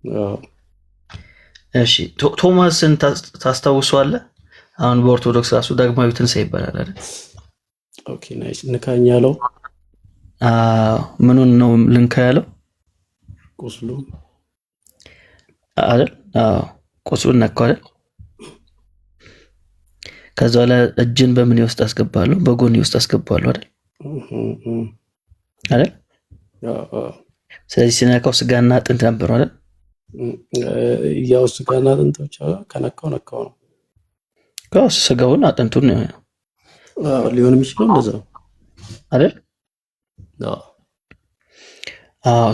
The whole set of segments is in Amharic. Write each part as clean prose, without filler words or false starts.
አዎ እሺ ቶማስን ታስታውሰዋለህ? አሁን በኦርቶዶክስ ራሱ ዳግማዊ ትንሣኤ ይባላል አይደል? ኦኬ ናይስ። ንካኝ ያለው ምኑን ነው ልንካ ያለው ቁስሉ አይደል? ቁስሉን ነካው አይደል? ከዛ ላይ እጅን በምን ውስጥ አስገባለሁ? በጎን ውስጥ አስገባለሁ አይደል? አይደል? ስለዚህ ሲነካው ስጋና አጥንት ነበር አይደል? ያው ስጋና አጥንት ብቻ ከነካው ነካው ነው። ስጋውን አጥንቱን ሊሆን የሚችለው እንደዛ አይደል?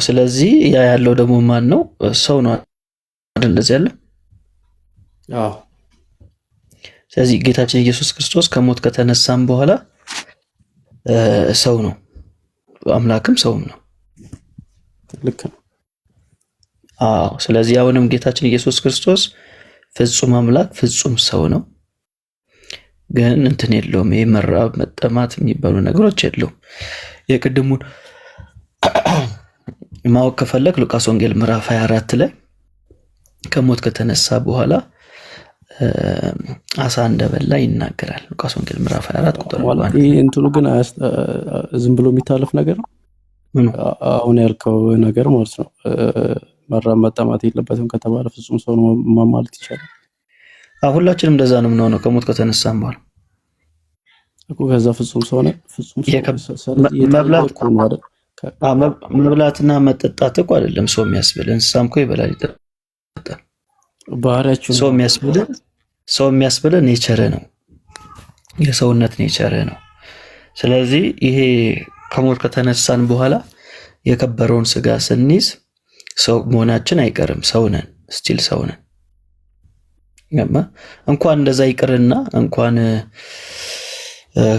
ስለዚህ ያ ያለው ደግሞ ማን ነው? ሰው ነው አይደል? እንደዚህ ያለ ስለዚህ ጌታችን ኢየሱስ ክርስቶስ ከሞት ከተነሳም በኋላ ሰው ነው፣ አምላክም ሰውም ነው። ልክ ነው። ስለዚህ አሁንም ጌታችን ኢየሱስ ክርስቶስ ፍጹም አምላክ ፍጹም ሰው ነው። ግን እንትን የለውም፣ መራብ መጠማት የሚባሉ ነገሮች የለውም። የቅድሙን ማወቅ ከፈለክ ሉቃስ ወንጌል ምዕራፍ 24 ላይ ከሞት ከተነሳ በኋላ አሳ እንደበላ ይናገራል። ሉቃስ ወንጌል ምዕራፍ 24 ቁጥር 1። እንትኑ ግን ዝም ብሎ የሚታለፍ ነገር ነው። አሁን ያልከው ነገር ማለት ነው። መራብ መጠማት የለበትም ከተባለ ፍጹም ሰው ነው ማለት ይቻላል። ሁላችንም እንደዛ ነው የምንሆነው ከሞት ከተነሳን በኋላ እኮ። ከዛ ፍጹም ሰው ነው። ፍጹም መብላትና መጠጣት እኮ አይደለም ሰው የሚያስብል። እንስሳም እኮ ይበላል ይጠጣል። ባህሪያቸው ሰው የሚያስብል ኔቸር ነው፣ የሰውነት ኔቸር ነው። ስለዚህ ይሄ ከሞት ከተነሳን በኋላ የከበረውን ስጋ ስንይዝ ሰው መሆናችን አይቀርም። ሰው ነን፣ ስቲል ሰው ነን። እንኳን እንደዛ ይቅርና እንኳን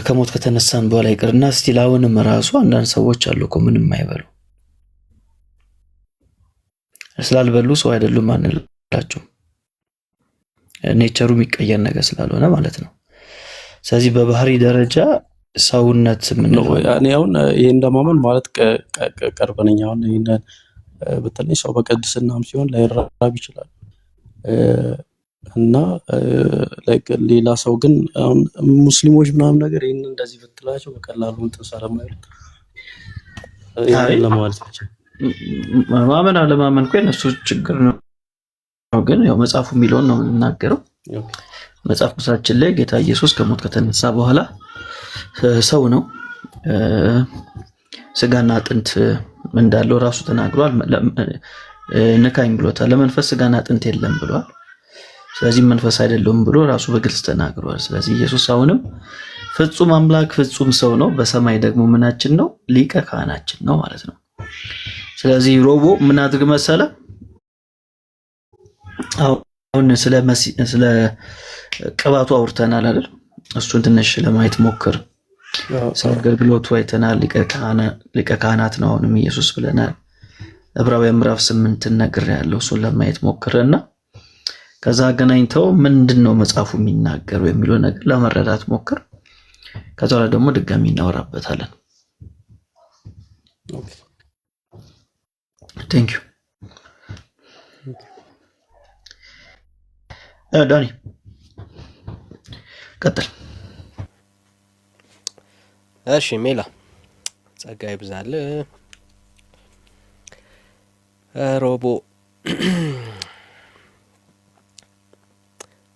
ከሞት ከተነሳን በኋላ ይቅርና ስቲል አሁንም ራሱ አንዳንድ ሰዎች አሉ እኮ ምንም አይበሉ። ስላልበሉ ሰው አይደሉም አንላቸውም። ኔቸሩ የሚቀየር ነገር ስላልሆነ ማለት ነው። ስለዚህ በባህሪ ደረጃ ሰውነት ምን ነው? እኔ አሁን ይሄ እንደማመን ማለት ቀርብ ነኝ። አሁን ይሄንን በተለይ ሰው በቅድስናም ሲሆን ላይራብ ይችላል እና ሌላ ሰው ግን አሁን ሙስሊሞች ምናምን ነገር ይሄን እንደዚህ ብትላቸው በቀላሉ እንትን ሰለማይሉት ለማለት ብቻ ማመን አለማመን እኮ የነሱ ችግር ነው። ግን ያው መጽሐፉ የሚለውን ነው የምናገረው። መጽሐፍ ቅዱሳችን ላይ ጌታ ኢየሱስ ከሞት ከተነሳ በኋላ ሰው ነው፣ ስጋና አጥንት እንዳለው ራሱ ተናግሯል። ንካኝ ብሎታል። ለመንፈስ ስጋና አጥንት የለም ብሏል። ስለዚህ መንፈስ አይደለም ብሎ ራሱ በግልጽ ተናግሯል። ስለዚህ ኢየሱስ አሁንም ፍጹም አምላክ ፍጹም ሰው ነው። በሰማይ ደግሞ ምናችን ነው? ሊቀ ካህናችን ነው ማለት ነው። ስለዚህ ሮቦ ምን አድርግ መሰለ? አሁን ስለ ቅባቱ አውርተናል አይደል? እሱን ትንሽ ለማየት ሞክር። ስለ አገልግሎቱ አይተናል። ሊቀ ካህናት ነው አሁንም ኢየሱስ ብለናል። ዕብራውያን ምዕራፍ 8 ነግሬያለሁ። እሱን ለማየት ሞክርና ከዛ አገናኝተው ምንድነው መጽሐፉ የሚናገረው የሚለው ነገር ለመረዳት ሞክር። ከዛ ላይ ደግሞ ድጋሚ እናወራበታለን። ቴንክ ዩ ዳኒ ቀጥል። እሺ ሜላ ጸጋ ይብዛል። ሮቦ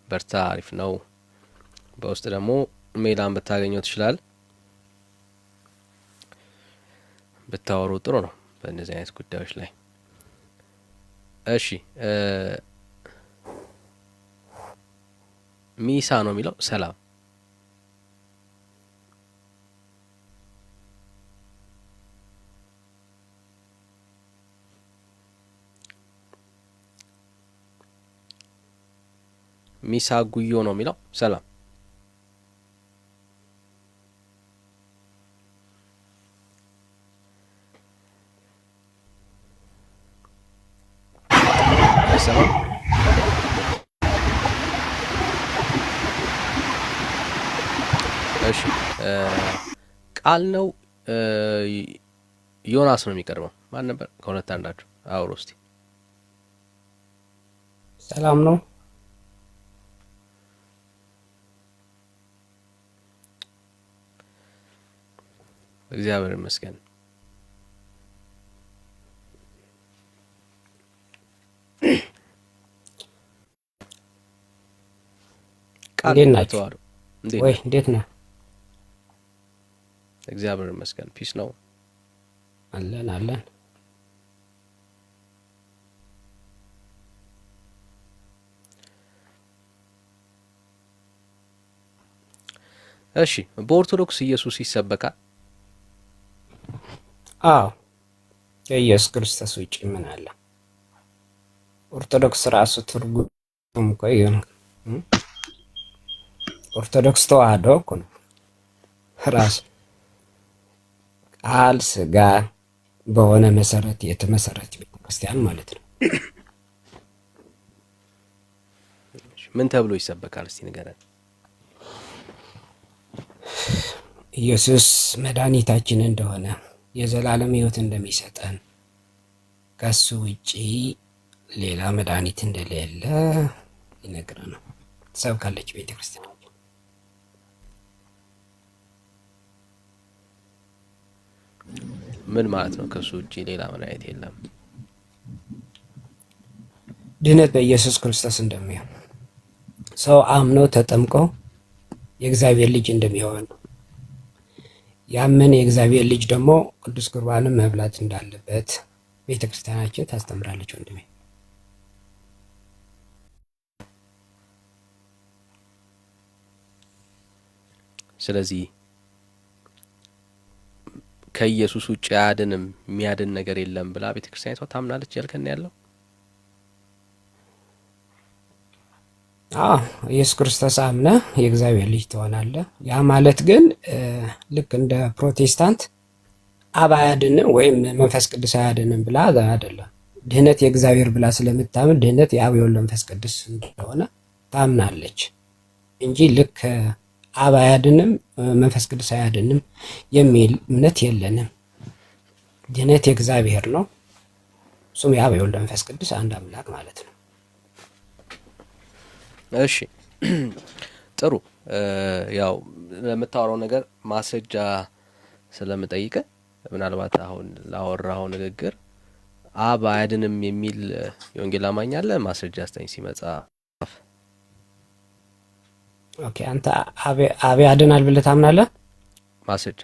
በርታ፣ አሪፍ ነው። በውስጥ ደግሞ ሜላን ብታገኘው ትችላል። ብታወሩ ጥሩ ነው በእነዚህ አይነት ጉዳዮች ላይ። እሺ ሚሳ ነው የሚለው ሰላም ሚሳ ጉዮ ነው የሚለው ሰላም እሺ ቃል ነው ዮናስ ነው የሚቀርበው። ማን ነበር ከሁለት አንዳችሁ አውሮ እስቲ ሰላም ነው። እግዚአብሔር ይመስገን። እንዴት ናችሁ? ወይ እንዴት ነህ? እግዚአብሔር ይመስገን። ፒስ ነው አለን አለን። እሺ፣ በኦርቶዶክስ ኢየሱስ ይሰበካል? አዎ፣ ከኢየሱስ ክርስቶስ ውጭ ምን አለ? ኦርቶዶክስ ራሱ ትርጉም እኮ ይሁን ኦርቶዶክስ ተዋህዶ እኮ ነው ራሱ ቃል ስጋ በሆነ መሰረት የተመሰረተ ቤተክርስቲያን ማለት ነው። ምን ተብሎ ይሰበካል? እስቲ ንገረን። ኢየሱስ መድኃኒታችን እንደሆነ የዘላለም ሕይወት እንደሚሰጠን ከሱ ውጪ ሌላ መድኃኒት እንደሌለ ይነግረናል። ትሰብካለች ቤተክርስቲያን። ምን ማለት ነው? ከሱ ውጪ ሌላ መድኃኒት የለም። ድነት በኢየሱስ ክርስቶስ እንደሚሆን ሰው አምኖ ተጠምቆ የእግዚአብሔር ልጅ እንደሚሆን ያመነ የእግዚአብሔር ልጅ ደግሞ ቅዱስ ቁርባንን መብላት እንዳለበት ቤተክርስቲያናችን ታስተምራለች። ወንድሜ ስለዚህ ከኢየሱስ ውጭ አያድንም፣ የሚያድን ነገር የለም ብላ ቤተክርስቲያኒቷ ታምናለች ያልከን ያለው? ኢየሱስ ክርስቶስ አምነህ የእግዚአብሔር ልጅ ትሆናለህ። ያ ማለት ግን ልክ እንደ ፕሮቴስታንት አብ አያድንም ወይም መንፈስ ቅዱስ አያድንም ብላ አይደለም። ድህነት የእግዚአብሔር ብላ ስለምታምን ድህነት የአብ የወልድ መንፈስ ቅዱስ እንደሆነ ታምናለች እንጂ ልክ አብ አያድንም መንፈስ ቅዱስ አያድንም የሚል እምነት የለንም። ድህነት የእግዚአብሔር ነው። እሱም የአብ የወልድ መንፈስ ቅዱስ አንድ አምላክ ማለት ነው። እሺ ጥሩ። ያው ለምታወራው ነገር ማስረጃ ስለምጠይቅ ምናልባት አሁን ላወራው ንግግር አብ አያድንም የሚል የወንጌል አማኝ አለ? ማስረጃ አስተኝ ሲመጣ። ኦኬ፣ አንተ አብ ያድናል ብለህ ታምናለህ? ማስረጃ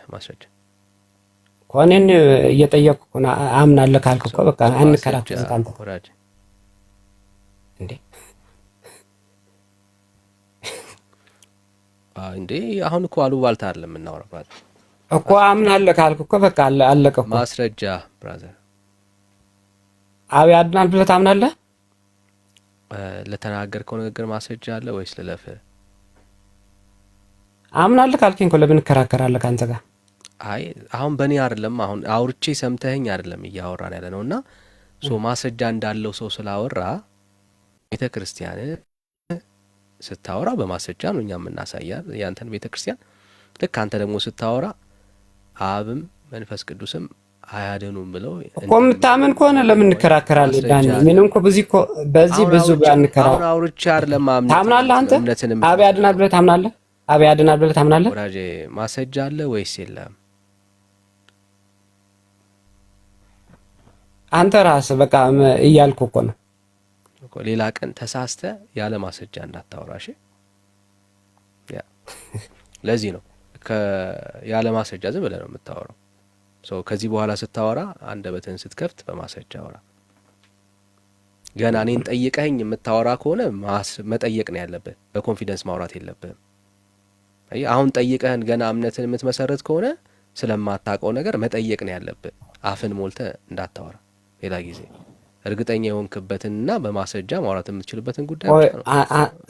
ኮኔን እየጠየቅኩ ነው። አምናለህ ካልክ እኮ በቃ አንከራከር። አንተ ወራጅ እንዴ እንዴ አሁን እኮ አሉባልታ አይደለም የምናወራው እኮ። አምናለህ ካልክ እኮ በቃ አለቀ እኮ። ማስረጃ ብራዘር። አብ ያድናል ብለህ ታምናለህ? ለተናገርከው ንግግር ማስረጃ አለ ወይስ ልለፍ? አምናለህ ካልከኝ እኮ ለምን እንከራከራለህ ካንተ ጋር? አይ አሁን በእኔ አይደለም፣ አሁን አውርቼ ሰምተኸኝ አይደለም እያወራን ያለ ነው። እና ማስረጃ እንዳለው ሰው ስላወራ ቤተ ክርስቲያን ስታወራ በማስረጃ ነው እኛ የምናሳያል ያንተን ቤተ ክርስቲያን። ልክ አንተ ደግሞ ስታወራ አብም መንፈስ ቅዱስም አያድኑም ብለው እኮ የምታምን ከሆነ ለምን እንከራከራለን? ዳኒ ምንም እኮ በዚህ ብዙ ባንከራከር። አሁን አውርቼ አይደለም ማምነው። ታምናለህ አንተ? አብ ያድናል ብለህ ታምናለህ? አብ ያድናል ብለህ ታምናለህ? ወራጄ ማስረጃ አለ ወይስ የለም? አንተ ራስህ በቃ እያልኩ እኮ ነው። ሌላ ቀን ተሳስተ ያለ ማስረጃ እንዳታወራሽ። ያ ለዚህ ነው ያለ ማስረጃ ዝም ብለህ ነው የምታወራው። ከዚህ በኋላ ስታወራ አንደበትህን ስትከፍት በማስረጃ አውራ። ገና እኔን ጠይቀኸኝ የምታወራ ከሆነ መጠየቅ ነው ያለብህ፣ በኮንፊደንስ ማውራት የለብህም። አሁን ጠይቀህን ገና እምነትን የምትመሰረት ከሆነ ስለማታውቀው ነገር መጠየቅ ነው ያለብህ። አፍን ሞልተህ እንዳታወራ ሌላ ጊዜ እርግጠኛ የሆንክበትንና በማስረጃ ማውራት የምትችልበትን ጉዳይ ነው።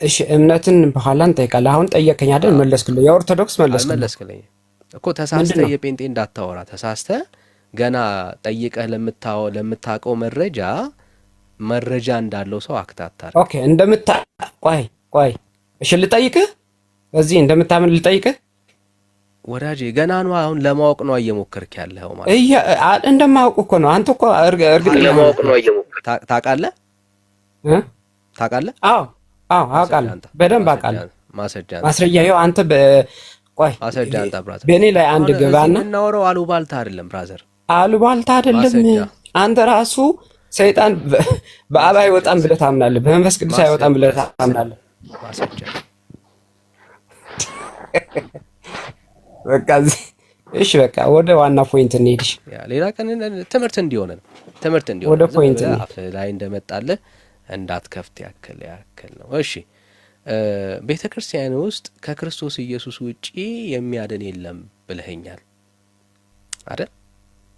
እሺ እምነትን በኋላ እንጠይቃለን። አሁን ጠየቀኝ አይደል? መለስክልኝ። የኦርቶዶክስ መለስክልኝ እኮ። ተሳስተህ የጴንጤ እንዳታወራ። ተሳስተህ ገና ጠይቀህ ለምታውቀው መረጃ እንዳለው ሰው አክታታል። ኦኬ ቆይ እሺ ልጠይቅህ፣ በዚህ እንደምታምን ልጠይቅህ። ወዳጄ ገና ነው አሁን ለማወቅ ነው እየሞከርክ ያለኸው ማለት እንደማውቅ እኮ ነው። አንተ እኮ እርግጠኛ ለማወቅ ነው እየሞከርክ ታውቃለህ። ታውቃለህ? አዎ አዎ አውቃለሁ፣ በደንብ አውቃለሁ። ማስረጃ ይኸው አንተ ቆይ ማስረጃ አንተ ብራዘር፣ በእኔ ላይ አንድ ገባና የምናወራው አሉባልታ አይደለም ብራዘር፣ አሉባልታ አይደለም። አንተ ራሱ ሰይጣን በአብ አይወጣም ብለህ ታምናለህ፣ በመንፈስ ቅዱስ አይወጣም ብለህ ታምናለህ። ማስረጃ በቃ እሺ፣ በቃ ወደ ዋና ፖይንት እንሄድሽ። ሌላ ቀን ትምህርት እንዲሆነ ነው፣ ትምህርት እንዲሆነ ወደ ፖይንት አፍ ላይ እንደመጣልህ እንዳትከፍት ያክል ነው። እሺ ቤተ ክርስቲያን ውስጥ ከክርስቶስ ኢየሱስ ውጪ የሚያድን የለም ብለኸኛል አይደል?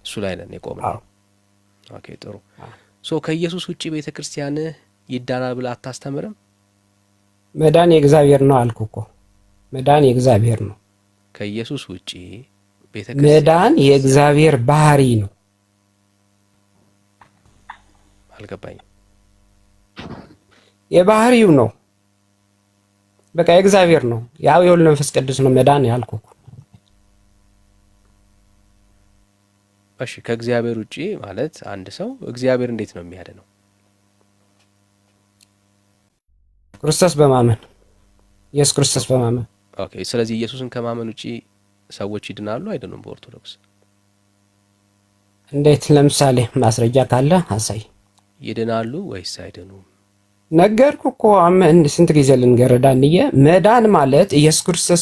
እሱ ላይ ነን የቆምነው። ኦኬ ጥሩ። ከኢየሱስ ውጪ ቤተ ክርስቲያን ይዳናል ብለህ አታስተምርም? መዳን የእግዚአብሔር ነው አልኩ እኮ። መዳን የእግዚአብሔር ነው። ከኢየሱስ ውጪ ቤተ ክርስቲያን መዳን የእግዚአብሔር ባህሪ ነው። አልገባኝም። የባህሪው ነው፣ በቃ የእግዚአብሔር ነው። ያው የወልድ መንፈስ ቅዱስ ነው መዳን ያልኩ እኮ። እሺ ከእግዚአብሔር ውጪ ማለት አንድ ሰው እግዚአብሔር እንዴት ነው የሚያድነው? ክርስቶስ በማመን ኢየሱስ ክርስቶስ በማመን። ኦኬ ስለዚህ ኢየሱስን ከማመን ውጪ ሰዎች ይድናሉ አይድኑም? በኦርቶዶክስ እንዴት? ለምሳሌ ማስረጃ ካለ አሳይ። ይድናሉ ወይስ አይድኑም? ነገርኩ እኮ። ስንት ጊዜ ልንገርህ ዳንዬ፣ መዳን ማለት ኢየሱስ ክርስቶስ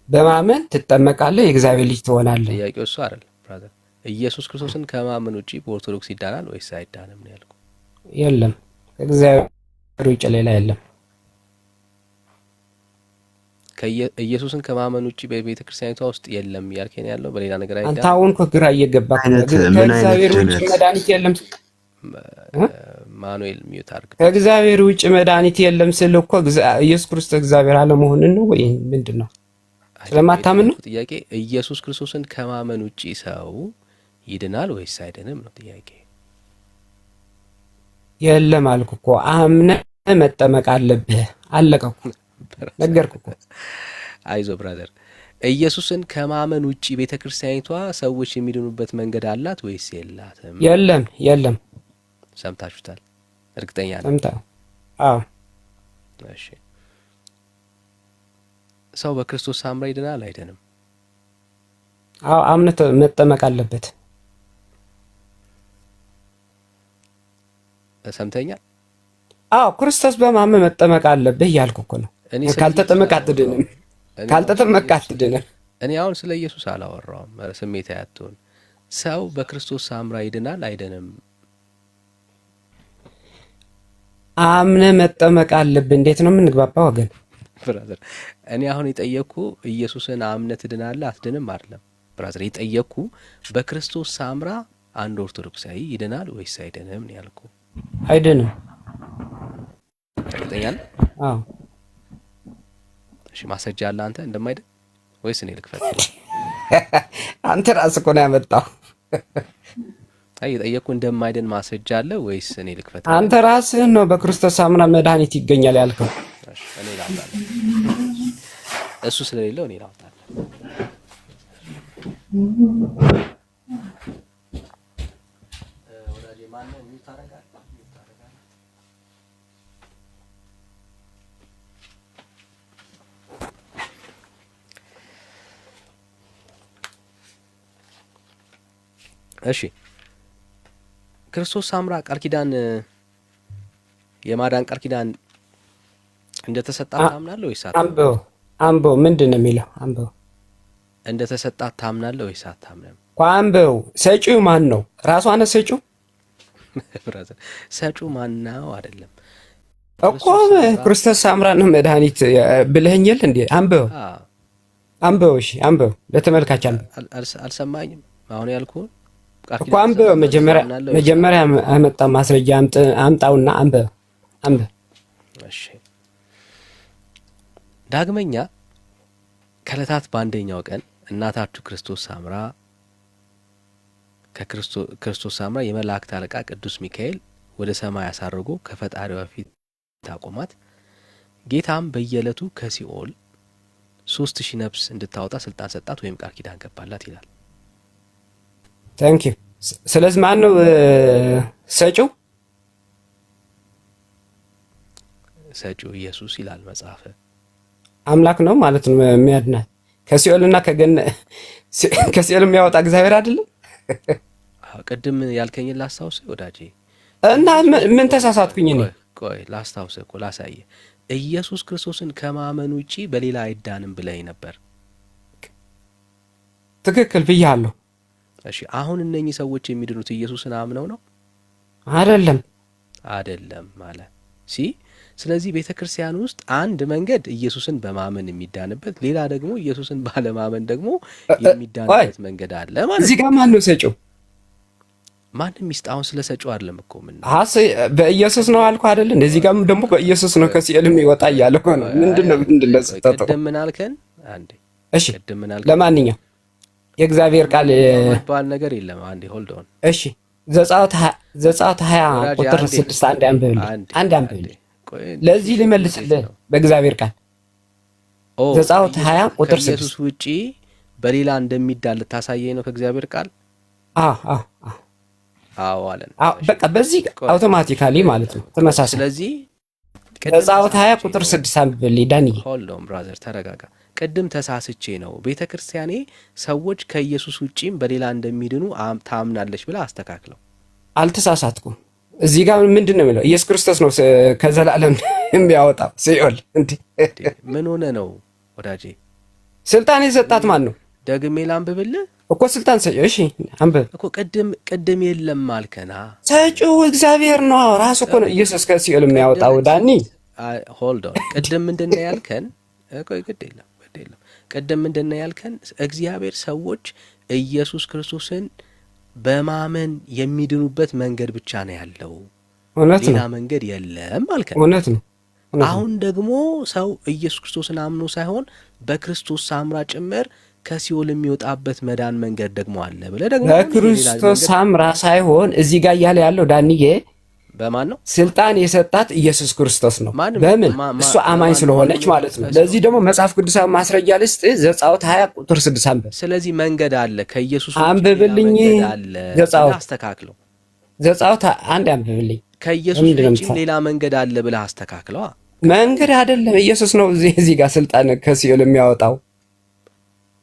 በማመን ትጠመቃለህ፣ የእግዚአብሔር ልጅ ትሆናለህ። ጥያቄው እሱ አይደል ብራዘር። ኢየሱስ ክርስቶስን ከማመን ውጪ በኦርቶዶክስ ይዳናል ወይስ አይዳንም ነው ያልኩ። የለም ከእግዚአብሔር ውጪ ሌላ የለም። ኢየሱስን ከማመን ውጪ በቤተ ክርስቲያኒቷ ውስጥ የለም ያልከኝ ያለው በሌላ ነገር አይደለም። አንተ አሁን ግራ እየገባህ ከእግዚአብሔር ውጪ መድኃኒት የለም። ማኑኤል ሚዩት አድርግ። ከእግዚአብሔር ውጪ መድኃኒት የለም ስል እኮ ኢየሱስ ክርስቶስ እግዚአብሔር አለመሆንን ነው ወይ ምንድን ነው? ስለማታምን ነው ጥያቄ። ኢየሱስ ክርስቶስን ከማመን ውጪ ሰው ይድናል ወይስ አይድንም ነው ጥያቄ። የለም አልኩ እኮ። አምነህ መጠመቅ አለብህ። አለቀ እኮ ነገርኩ እኮ። አይዞ ብራዘር። ኢየሱስን ከማመን ውጪ ቤተ ክርስቲያኒቷ ሰዎች የሚድኑበት መንገድ አላት ወይስ የላትም? የለም። ሰምታችሁታል? እርግጠኛ ነኝ። ሰምታ? አዎ። እሺ ሰው በክርስቶስ ሳምራ ይድናል አይደንም? አዎ አምነህ መጠመቅ አለበት። ሰምተኛል? አዎ ክርስቶስ በማመን መጠመቅ አለብህ እያልኩ እኮ ነው። ካልተጠመቅ አትድንም። ካልተጠመቅ አትድንም። እኔ አሁን ስለ ኢየሱስ አላወራውም። ስሜት አያትሁን። ሰው በክርስቶስ ሳምራ ይድናል አይደንም? አምነህ መጠመቅ አለብህ። እንዴት ነው የምንግባባው ወገን? ብራዘር እኔ አሁን የጠየቅኩ ኢየሱስን አምነህ ትድናለህ አትድንም አይደለም ብራዘር። የጠየቅኩ በክርስቶስ ሳምራ አንድ ኦርቶዶክሳዊ ይድናል ወይስ አይድንም ነው ያልኩ። አይድንም። እርግጠኛ ነህ? አዎ። እሺ ማስረጃ አለ አንተ እንደማይድን ወይስ እኔ ልክፈት? አንተ ራስህ እኮ ነው ያመጣው። አይ የጠየቅኩ እንደማይድን ማስረጃ አለ ወይስ እኔ ልክፈት? አንተ ራስህ ነው በክርስቶስ ሳምራ መድኃኒት ይገኛል ያልከው። እሺ እኔ ላውጣለሁ። እሱ ስለሌለው እኔ ላውጣለሁ። ወዳጄ ማን ነው የሚታረጋል? እሺ ክርስቶስ ሳምራ ቃል ኪዳን የማዳን ቃል ኪዳን እንደተሰጣት ታምናለህ ወይስ አታምንም? አንበው ምንድን ነው የሚለው? አንበው እንደተሰጣት ታምናለህ ወይስ አታምንም? አንበው ሰጪው ማን ነው? ራሷ ነው ሰጪው? ብራዘር ሰጪው ማን ነው? አይደለም እኮ ክርስቶስ ሳምራ ነው መድኃኒት ብለኸኛል እንዴ? አንበው እሺ አንበው ለተመልካች አልሰማኝም አሁን ያልኩህን እኮ አንበው። መጀመሪያ አመጣ ማስረጃ አምጣውና አንበው። እሺ ዳግመኛ ከዕለታት በአንደኛው ቀን እናታችሁ ክርስቶስ ሳምራ ከክርስቶስ ሳምራ የመላእክት አለቃ ቅዱስ ሚካኤል ወደ ሰማይ አሳርጎ ከፈጣሪዋ ፊት ታቆማት። ጌታም በየዕለቱ ከሲኦል 3000 ነፍስ እንድታወጣ ስልጣን ሰጣት ወይም ቃል ኪዳን ገባላት ይላል። ታንክ ዩ። ስለዚህ ማን ነው ሰጪው? ሰጪው ኢየሱስ ይላል መጽሐፍ። አምላክ ነው ማለት ነው የሚያድናት ከሲኦልና ከሲኦል የሚያወጣ እግዚአብሔር አይደለም። ቅድም ያልከኝን ላስታውስ ወዳጄ። እና ምን ተሳሳትኩኝ እኔ? ቆይ ላስታውስ እኮ ላሳየ። ኢየሱስ ክርስቶስን ከማመን ውጪ በሌላ አይዳንም ብለኝ ነበር። ትክክል ብያለሁ። እሺ አሁን እነኚህ ሰዎች የሚድኑት ኢየሱስን አምነው ነው? አይደለም ማለት ስለዚህ ቤተክርስቲያን ውስጥ አንድ መንገድ ኢየሱስን በማመን የሚዳንበት፣ ሌላ ደግሞ ኢየሱስን ባለማመን ደግሞ የሚዳንበት መንገድ አለ ማለት። እዚህ ጋር ማን ነው ሰጪው? ማንም ይስጣውን ስለ ሰጪው አይደለም እኮ ምን በኢየሱስ ነው አልኩ አይደል? እንደዚህ ጋር ደግሞ በኢየሱስ ነው ከሲኦልም ይወጣ እያለ ነው። ምንድነው ስህተቱ? ቅድም ምን አልከን? አንዴ እሺ ቅድም ምን አልከን? ለማንኛውም የእግዚአብሔር ቃል ባል ነገር የለም። አንዴ ሆልድ ኦን። እሺ ዘጸአት 20 ቁጥር 6 አንድ አንብብልኝ። ለዚህ ልመልስልህ በእግዚአብሔር ቃል ዘጸአት 20 ቁጥር 6 ኢየሱስ ውጪ በሌላ እንደሚዳል ታሳየኝ ነው ከእግዚአብሔር ቃል። አዎ አለን። በቃ በዚህ አውቶማቲካሊ ማለት ነው ተመሳሳይ። ስለዚህ ዘጸአት 20 ቁጥር 6 አንብብልኝ ዳንዬ። ሆልድ ኦን ብራዘር ተረጋጋ። ቅድም ተሳስቼ ነው ቤተክርስቲያኔ ሰዎች ከኢየሱስ ውጪም በሌላ እንደሚድኑ ታምናለች ብላ አስተካክለው። አልተሳሳትኩም። እዚህ ጋር ምንድነው የሚለው? ኢየሱስ ክርስቶስ ነው ከዘላለም የሚያወጣው ሲኦል። እንዴ ምን ሆነ ነው ወዳጄ? ስልጣን የሰጣት ማን ነው? ደግሜ ላንብብልህ እኮ ስልጣን ሰጪው። እሺ አንብብ እኮ ቅድም የለም አልከና። ሰጪው እግዚአብሔር ነው ራሱ እኮ ነው ኢየሱስ ከሲኦል የሚያወጣው። ዳኒ ሆልድ ኦን። ቅድም ምንድነው ያልከን? ቆይ ግድ የለም ቅድም ምንድነው ያልከን? እግዚአብሔር ሰዎች ኢየሱስ ክርስቶስን በማመን የሚድኑበት መንገድ ብቻ ነው ያለው፣ ሌላ መንገድ የለም አልከን። እውነት ነው። አሁን ደግሞ ሰው ኢየሱስ ክርስቶስን አምኖ ሳይሆን በክርስቶስ ሳምራ ጭምር ከሲኦል የሚወጣበት መዳን መንገድ ደግሞ አለ ብለህ ደግሞ በክርስቶስ ሳምራ ሳይሆን እዚህ ጋር እያለ ያለው ዳንዬ በማን ነው ስልጣን የሰጣት? ኢየሱስ ክርስቶስ ነው። በምን? እሱ አማኝ ስለሆነች ማለት ነው። ለዚህ ደግሞ መጽሐፍ ቅዱሳዊ ማስረጃ ልስጥ። ዘጸአት 20 ቁጥር 6 አንብብ። ስለዚህ መንገድ አለ ከኢየሱስ አንብብልኝ። ዘጸአት አስተካክለው። ዘጸአት አንድ አንብብልኝ። ከኢየሱስ ውጪ ሌላ መንገድ አለ ብለህ አስተካክለው። መንገድ አይደለም ኢየሱስ ነው እዚህ ጋር ስልጣን ከሲኦል የሚያወጣው።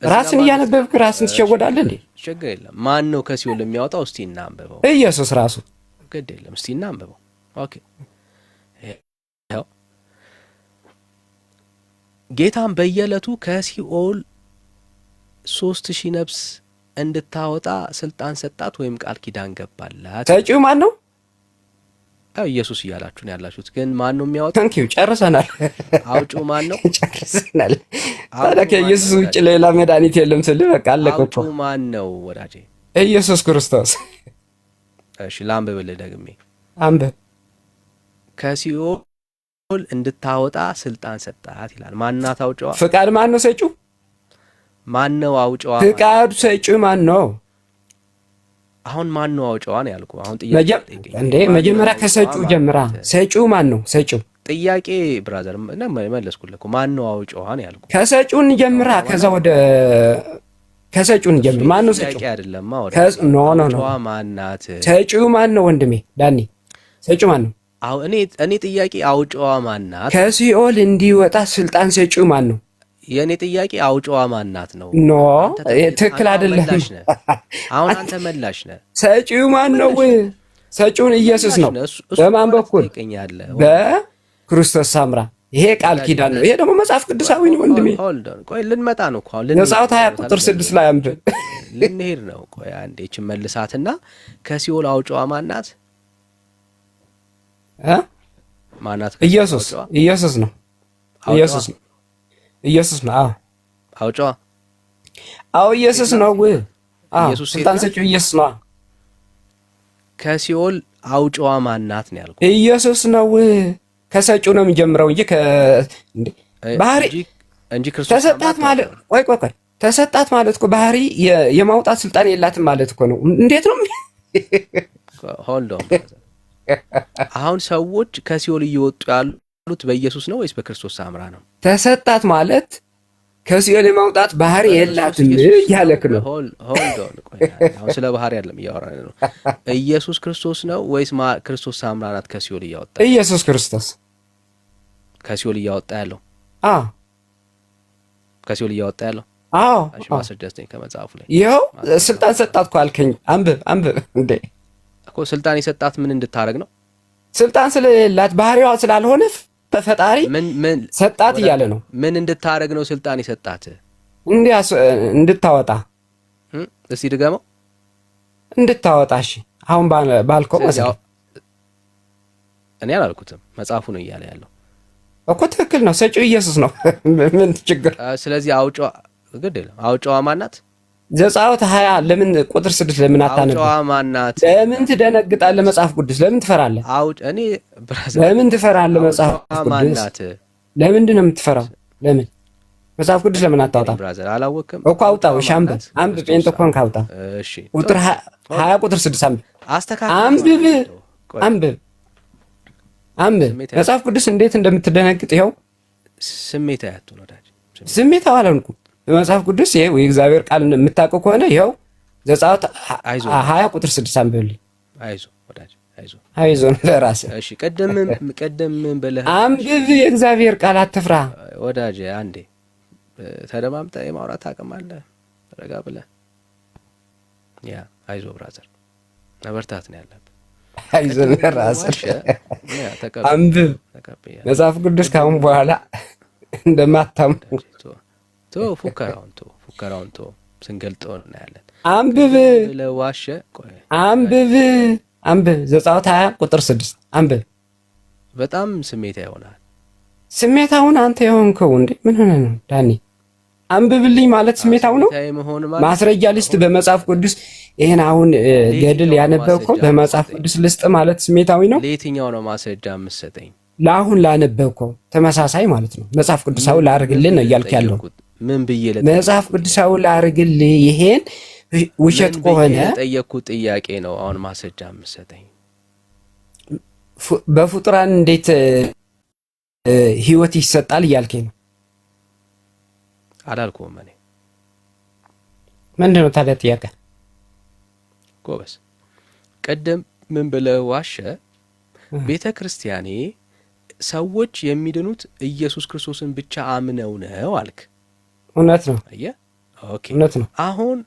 ራስን እያነበብክ ራስን ትሸወዳለህ እንዴ? ችግር የለም። ማን ነው ከሲኦል የሚያወጣው? እስቲ እናንብበው። ኢየሱስ ራሱ። ግድ የለም እስቲ እናንብበው። ኦኬ ጌታም በየዕለቱ ከሲኦል 3000 ነፍስ እንድታወጣ ስልጣን ሰጣት ወይም ቃል ኪዳን ገባላት። ሰጪው ማን ነው? ኢየሱስ እያላችሁ ነው ያላችሁት፣ ግን ማን ነው የሚያወጣው? ታንኪዩ ጨርሰናል። አውጪው ማን ነው? ጨርሰናል። ታዲያ ከኢየሱስ ውጭ ሌላ መድኃኒት የለም ስል በቃ አለቀ እኮ። አውጪው ማን ነው ወዳጄ? ኢየሱስ ክርስቶስ። እሺ ላንብብልህ ደግሜ። አንብብ። ከሲኦል እንድታወጣ ስልጣን ሰጣት ይላል። ማናት አውጪዋ? ፍቃድ ማን ነው ሰጪው? ማን ነው አውጪዋ? ፍቃድ ሰጪው ማን ነው? አሁን ማን ነው አውጪዋ ነው ያልኩህ። አሁን ጥያቄ እንዴ መጀመሪያ ከሰጪው ጀምራ። ሰጪው ማን ነው? ሰጪው ጥያቄ ብራዘር እና መለስኩልህ እኮ ማን ነው አውጪዋ ነው ያልኩህ። ከሰጪውን ጀምራ ከዛ ወደ ከሰጪውን ጀምር። ማን ነው ሰጪው? ጥያቄ አይደለም ማውራ። ኖ አውጪዋ ማናት? ሰጪው ማን ነው ወንድሜ ዳኒ? ሰጪው ማን ነው? እኔ ጥያቄ አውጪዋ ማናት? ከሲኦል እንዲወጣ ስልጣን ሰጪው ማን ነው? የኔ ጥያቄ አውጪዋ ማናት ነው። ኖ ትክክል አይደለም። አሁን አንተ መላሽ ነህ። ሰጪው ማን ነው? ሰጪውን ኢየሱስ ነው። በማን በኩል? በክርስቶስ ሳምራ። ይሄ ቃል ኪዳን ነው። ይሄ ደግሞ መጽሐፍ ቅዱሳዊ ነው ወንድሜ። ቆይ ልንመጣ ነው እኮ አሁን ዘጸአት 20 ቁጥር 6 ላይ አንብብ። ልንሄድ ነው። ቆይ አንዴ እቺን መልሳትና ከሲኦል አውጪዋ ማናት? ማናት? ኢየሱስ ነው። ኢየሱስ ነው። ኢየሱስ ነው። አውጪዋ ኢየሱስ ነው። ስልጣን ሰጪው ኢየሱስ ነው። ከሲኦል አውጪዋ ማናት ነው ያልኩት። ኢየሱስ ነው። ከሰጪው ነው የሚጀምረው እንጂ ባህሪ እንጂ ክርስቶስ ተሰጣት ማለት ቆይ ተሰጣት ማለት እኮ ባህሪ የማውጣት ስልጣን የላትም ማለት እኮ ነው። እንዴት ነው? ሆልድ ኦን። አሁን ሰዎች ከሲኦል እየወጡ ያሉት በኢየሱስ ነው ወይስ በክርስቶስ ሳምራ ነው? ተሰጣት ማለት ከሲኦል የማውጣት ባህሪ የላትም ያለክ ነው። ሆልድ ኦን። ቆይ አሁን ስለ ባህሪ አይደለም እያወራን ነው። ኢየሱስ ክርስቶስ ነው ወይስ ክርስቶስ ሳምራ ናት ከሲኦል እያወጣ? ኢየሱስ ክርስቶስ። ከሲኦል እያወጣ ያለው አዎ ከሲኦል እያወጣ ያለው አዎ እሺ ማስረጃ ስጠኝ ከመጽሐፉ ላይ። ይኸው ስልጣን ሰጣት እኮ አልከኝ። አንብብ እንዴ እኮ ስልጣን የሰጣት ምን እንድታረግ ነው? ስልጣን ስለሌላት ባህሪዋ ስላልሆነ ፈጣሪ ምን ሰጣት እያለ ነው። ምን እንድታረግ ነው ስልጣን የሰጣት? እንድታወጣ። እስቲ ድገመው። እንድታወጣ። እሺ አሁን ባልከው መሰለኝ። እኔ አላልኩትም፣ መጽሐፉ ነው እያለ ያለው እኮ። ትክክል ነው፣ ሰጪው ኢየሱስ ነው። ምን ችግር? ስለዚህ አውጫዋ ግድ የለም። አውጫዋ ማናት? ዘጸአት 20 ለምን ቁጥር 6 ለምን አታነብ? አውጫዋ ማናት? ለምን ትደነግጣለህ? መጽሐፍ ቅዱስ ለምን ትፈራለህ? እኔ ብራዘር ለምን ትፈራለህ? መጽሐፍ ቅዱስ ማናት? ለምንድን ነው የምትፈራው? ለምን መጽሐፍ ቅዱስ ለምን አታወጣም? ብራዘር አላወቅም እኮ አውጣው። እሺ አንብብ ጴንጤ ኮንክ አውጣ። እሺ ቁጥር 20 ቁጥር 6 አንብብ። አንብብ። መጽሐፍ ቅዱስ እንዴት እንደምትደነግጥ ይኸው። ስሜት አያቱን ወዳጅ ስሜት አዋለንኩ። መጽሐፍ ቅዱስ ይኸው የእግዚአብሔር ቃል የምታውቀው ከሆነ ይኸው ዘጸአት 20 ቁጥር 6 አንብብልኝ። አይዞህ ወዳጅ አይዞህ። አይዞህ ለራስህ። እሺ ቀደም ብለህ አንብብ። የእግዚአብሔር ቃል አትፍራ ወዳጅ። አንዴ ተደማምጠህ የማውራት አቅም አለ። ረጋ ብለህ አይዞህ ብራዘር፣ መበርታት ነው ያለብህ። አይዞህ ለራስህ። አንብብ መጽሐፍ ቅዱስ ካሁን በኋላ እንደማታምኑ ፉከራውን ስንገልጠው እናያለን። አንብብ ለዋሸ አንብብ ዘጸአት 20 ቁጥር 6 አንብብ። በጣም ስሜታ ይሆናል። ስሜታውን አንተ የሆንከው እንዴ? ምን ሆነ ነው ዳኒ? አንብብልኝ ማለት ስሜታው ነው? ማስረጃ ልስጥ በመጽሐፍ ቅዱስ። ይሄን አሁን ገድል ያነበብከው በመጽሐፍ ቅዱስ ልስጥ ማለት ስሜታዊ ነው? ለየትኛው ነው ማስረጃ የምትሰጠኝ? ለአሁን ላነበብከው ተመሳሳይ ማለት ነው። መጽሐፍ ቅዱሳዊ ላርግልህ ነው እያልክ ያለው። ምን ብዬ መጽሐፍ ቅዱሳዊ ላርግልህ? ይሄን ውሸት ከሆነ የጠየቅኩት ጥያቄ ነው። አሁን ማስረጃ የምትሰጠኝ በፍጡራን እንዴት ህይወት ይሰጣል እያልከኝ ነው? አላልኩም እኔ። ምንድን ነው ታዲያ ጥያቄ? ጎበስ ቀደም ምን ብለህ ዋሸ? ቤተ ክርስቲያኔ ሰዎች የሚድኑት ኢየሱስ ክርስቶስን ብቻ አምነው ነው አልክ። እውነት ነው። አየህ፣ ኦኬ፣ እውነት ነው። አሁን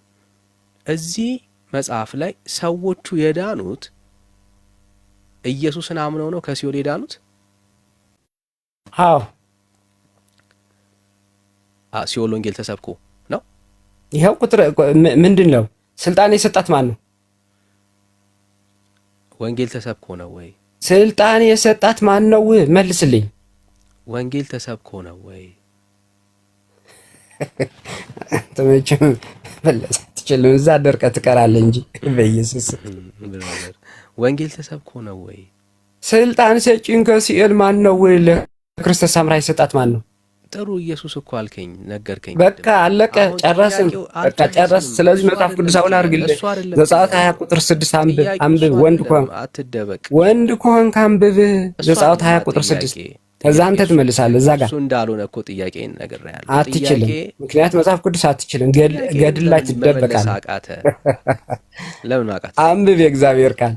እዚህ መጽሐፍ ላይ ሰዎቹ የዳኑት ኢየሱስን አምነው ነው ከሲኦል የዳኑት? አዎ። ሲኦል ወንጌል ተሰብኮ ነው። ይኸው ቁጥር ምንድን ነው? ስልጣን የሰጣት ማን ነው? ወንጌል ተሰብኮ ነው ወይ? ስልጣን የሰጣት ማን ነው? መልስልኝ። ወንጌል ተሰብኮ ነው ወይ? ተመቸም በለሰ ትችልም እዛ ደርቀህ ትቀራለህ እንጂ በኢየሱስ ወንጌል ተሰብኮ ነው ወይ? ስልጣን ሰጪን ከሲኦል ማን ነው? ለክርስቶስ ሰምራ የሰጣት ማን ነው? ጥሩ ኢየሱስ እኮ አልከኝ፣ ነገርከኝ። በቃ አለቀ፣ ጨረስን። በቃ ጨረስ። ስለዚህ መጽሐፍ ቅዱሳዊ ላድርግልህ። ዘጸአት 20 ቁጥር 6 አንብብ። ወንድ ከሆንክ አትደበቅ። ወንድ ከሆንክ አንብብ። ዘጸአት 20 ቁጥር 6 ከዛ አንተ ትመልሳለህ። እዛ ጋር እሱ እንዳልሆነ እኮ ጥያቄን ነግሬሃለሁ። አትችልም፣ ምክንያቱም መጽሐፍ ቅዱስ አትችልም። ገድል ላይ ትደበቃለህ። ለምን አቃተ? አንብብ የእግዚአብሔር ቃል።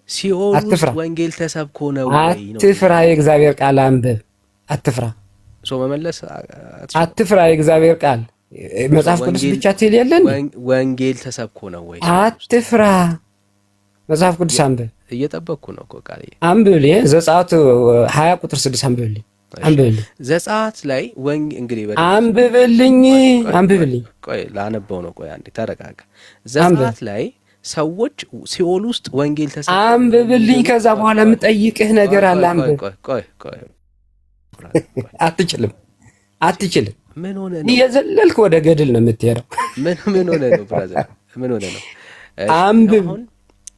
ሲኦል ውስጥ ወንጌል ተሰብኮ ነው ወይ? አትፍራ፣ የእግዚአብሔር ቃል አንብብ። አትፍራ። መመለስ አትፍራ፣ የእግዚአብሔር ቃል መጽሐፍ ቅዱስ ብቻ ትል የለን። ወንጌል ተሰብኮ ነው ወይ? አትፍራ፣ መጽሐፍ ቅዱስ አንብብ። እየጠበቅኩ ነው እኮ ቃል አንብብልኝ። ዘጸአት 20 ቁጥር 6 አንብብልኝ። ዘጸአት ላይ እንግዲህ አንብብልኝ። ቆይ ላነበው ነው። ቆይ አንዴ ተረጋጋ። ዘጸአት ላይ ሰዎች ሲኦል ውስጥ ወንጌል ተሰብኮ አንብብልኝ። ከዛ በኋላ የምጠይቅህ ነገር አለ። አንብብ። ቆይ አትችልም። ምን ሆነ ነው? እየዘለልክ ወደ ገድል ነው የምትሄደው። ምን ሆነ ነው ብራዘር? ምን ሆነ ነው?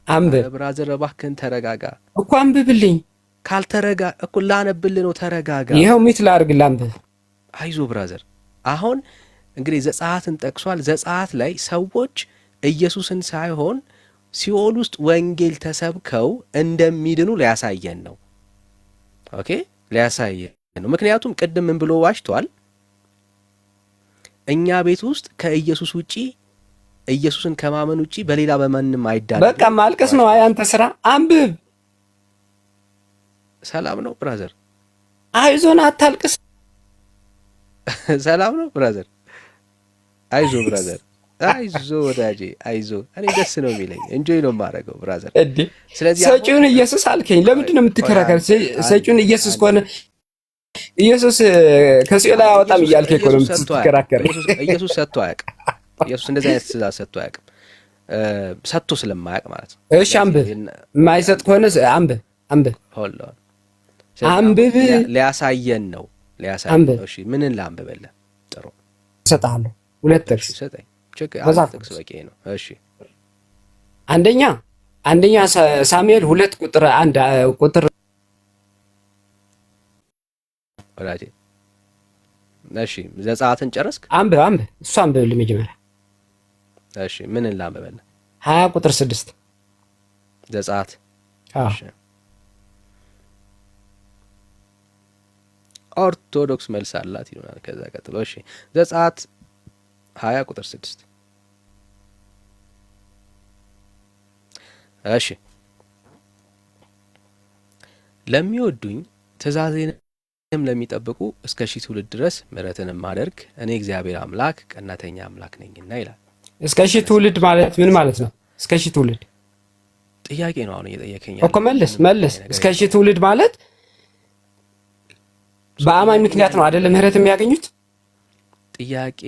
አንብብ ብራዘር፣ እባክህን ተረጋጋ እኮ። አንብብልኝ። ካልተረጋ እኮ ላነብልህ ነው። ተረጋጋ። ይኸው ሚት ላድርግልህ። አንብብ። አይዞ ብራዘር። አሁን እንግዲህ ዘጸአትን ጠቅሷል። ዘጸአት ላይ ሰዎች ኢየሱስን ሳይሆን ሲኦል ውስጥ ወንጌል ተሰብከው እንደሚድኑ ሊያሳየን ነው። ኦኬ፣ ሊያሳየን ነው። ምክንያቱም ቅድም ምን ብሎ ዋሽቷል? እኛ ቤት ውስጥ ከኢየሱስ ውጪ ኢየሱስን ከማመን ውጪ በሌላ በማንም አይዳንም። በቃ ማልቀስ ነው አንተ ስራ። አንብብ። ሰላም ነው ብራዘር፣ አይዞን አታልቅስ። ሰላም ነው ብራዘር? አይዞ ብራዘር፣ አይዞ ወዳጄ፣ አይዞ። እኔ ደስ ነው የሚለኝ፣ እንጆይ ነው የማደርገው ብራዘር። ስለዚህ ሰጪውን ኢየሱስ አልከኝ። ለምንድን ነው የምትከራከር? ሰጪውን ኢየሱስ ከሆነ ኢየሱስ ከሲኦል አያወጣም እያልከኝ እኮ ነው የምትከራከር። ኢየሱስ ሰጥቶ አያውቅም። ኢየሱስ እንደዚህ አይነት ትእዛዝ ሰጥቶ አያውቅም። ሰጥቶ ስለማያውቅ ማለት ነው። እሺ አንብብ። የማይሰጥ ከሆነ አንብብ አንብብ። ሊያሳየን ነው ሊያሳየን ነው። እሺ ምንን ላንብበልህ? ጥሩ እሰጥሃለሁ። ሁለት ጥቅስ ሰጠኝ። ጥቅስ በቂ ነው። እሺ አንደኛ ሳሙኤል 2:1 ወላዴ። እሺ ዘጸአትን ጨረስክ? አንብብ እሱ አንብብልህ መጀመሪያ። እሺ ምንን ላንብበልህ? 20:6 ዘጸአት። እሺ ኦርቶዶክስ መልስ አላት ይሆናል። ከዛ ቀጥሎ እሺ ዘጸአት 20:6 እሺ ለሚወዱኝ ትእዛዜንም ለሚጠብቁ እስከ 1000 ትውልድ ድረስ ምሕረትን ማደርግ እኔ እግዚአብሔር አምላክ ቀናተኛ አምላክ ነኝና ይላል። እስከ 1000 ትውልድ ማለት ምን ማለት ነው? እስከ 1000 ትውልድ ጥያቄ ነው አሁን እየጠየቀኝ እኮ። መልስ። እስከ 1000 ትውልድ ማለት በአማኝ ምክንያት ነው አይደለም ምህረት የሚያገኙት? ጥያቄ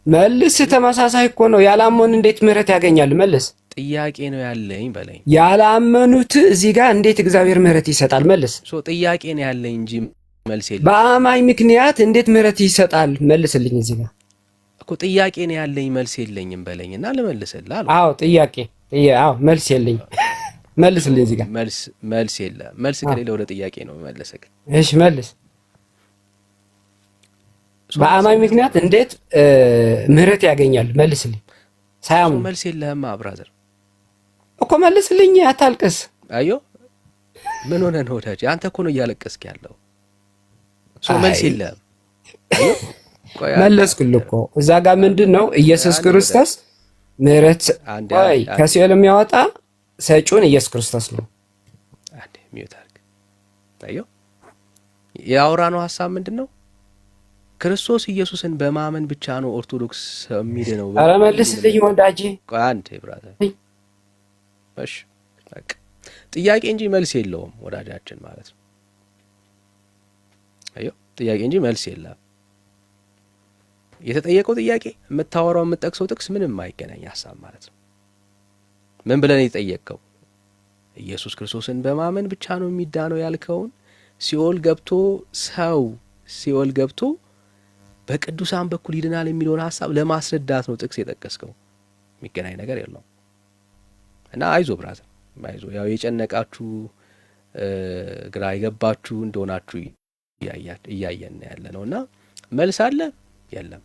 መልስ። ተመሳሳይ እኮ ነው። ያላመኑ እንዴት ምህረት ያገኛሉ? መልስ። ጥያቄ ነው ያለኝ በለኝ። ያላመኑት እዚህ ጋር እንዴት እግዚአብሔር ምህረት ይሰጣል? መልስ። ጥያቄ ነው ያለኝ እንጂ መልስ የለም። በአማኝ ምክንያት እንዴት ምህረት ይሰጣል? መልስልኝ። እዚህ ጋር እኮ ጥያቄ ነው ያለኝ መልስ የለኝም በለኝና ልመልስልህ አልኩ። አዎ ጥያቄ መልስ የለኝም። መልስልኝ። እዚህ ጋር መልስ የለም። መልስ ከሌለ ወደ ጥያቄ ነው መመለስህ። እሺ መልስ። በአማኝ ምክንያት እንዴት ምህረት ያገኛል? መልስልኝ። ሳያምኑ መልስ የለህማ ብራዘር እኮ መልስልኝ። አታልቅስ። አዮ ምን ሆነ ነው ወዳጅ? አንተ እኮ ነው እያለቀስክ ያለው። መልስ የለህም። መለስኩልህ እኮ። እዛ ጋር ምንድን ነው ኢየሱስ ክርስቶስ ምህረት ከሲኦል የሚያወጣ ሰጪውን ኢየሱስ ክርስቶስ ነው። አንዴ ሚዩት አድርግ። አዮ የአውራነው ሐሳብ ምንድን ነው? ክርስቶስ ኢየሱስን በማመን ብቻ ነው ኦርቶዶክስ የሚድነው። ኧረ መልስልኝ ወዳጄ። አንዴ ብራዘር እሺ በቃ ጥያቄ እንጂ መልስ የለውም ወዳጃችን ማለት ነው። አዮ ጥያቄ እንጂ መልስ የለም። የተጠየቀው ጥያቄ የምታወራው የምትጠቅሰው ጥቅስ ምንም የማይገናኝ ሐሳብ ማለት ነው። ምን ብለን የጠየቀው? ኢየሱስ ክርስቶስን በማመን ብቻ ነው የሚዳነው ያልከውን ሲኦል ገብቶ በቅዱሳን በኩል ይድናል የሚለውን ሐሳብ ለማስረዳት ነው ጥቅስ የጠቀስከው። የሚገናኝ ነገር የለውም። እና አይዞ ብራዘር አይዞ። ያው የጨነቃችሁ ግራ የገባችሁ እንደሆናችሁ እያየን ያለ ነውና መልስ አለ የለም።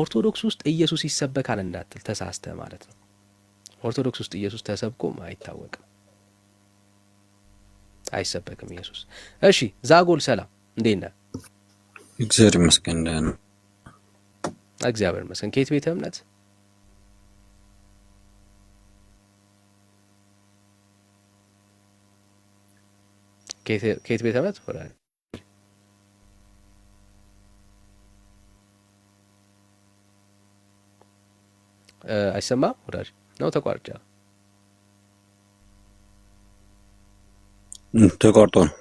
ኦርቶዶክስ ውስጥ ኢየሱስ ይሰበካል እንዳትል ተሳስተ ማለት ነው። ኦርቶዶክስ ውስጥ ኢየሱስ ተሰብኮም አይታወቅም፣ አይሰበክም ኢየሱስ። እሺ ዛጎል ሰላም፣ እንዴት ነህ? እግዚአብሔር ይመስገን። እግዚአብሔር ይመስገን። ከየት ቤተ እምነት? ከየት ቤተ እምነት? አይሰማም ወዳጅ ነው? ተቋርጫለሁ። ተቋርጦ ነው።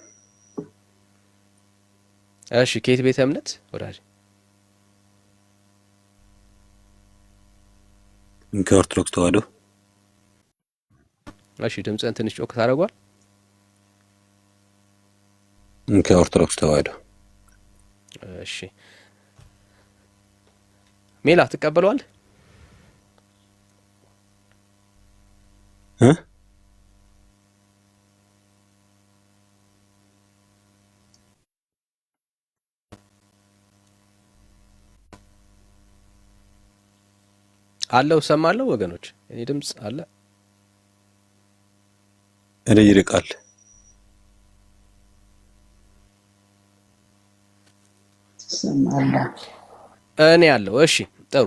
እሺ ከየት ቤተ እምነት ወዳጅ? ከኦርቶዶክስ ተዋህዶ። እሺ ድምፅህን ትንሽ ጮክ ታደርጓል? ከኦርቶዶክስ ተዋህዶ። እሺ ሜላ ትቀበለዋል? አለው ሰማለው ወገኖች፣ እኔ ድምጽ አለ እኔ ይርቃል። እኔ ያለው እሺ ጥሩ።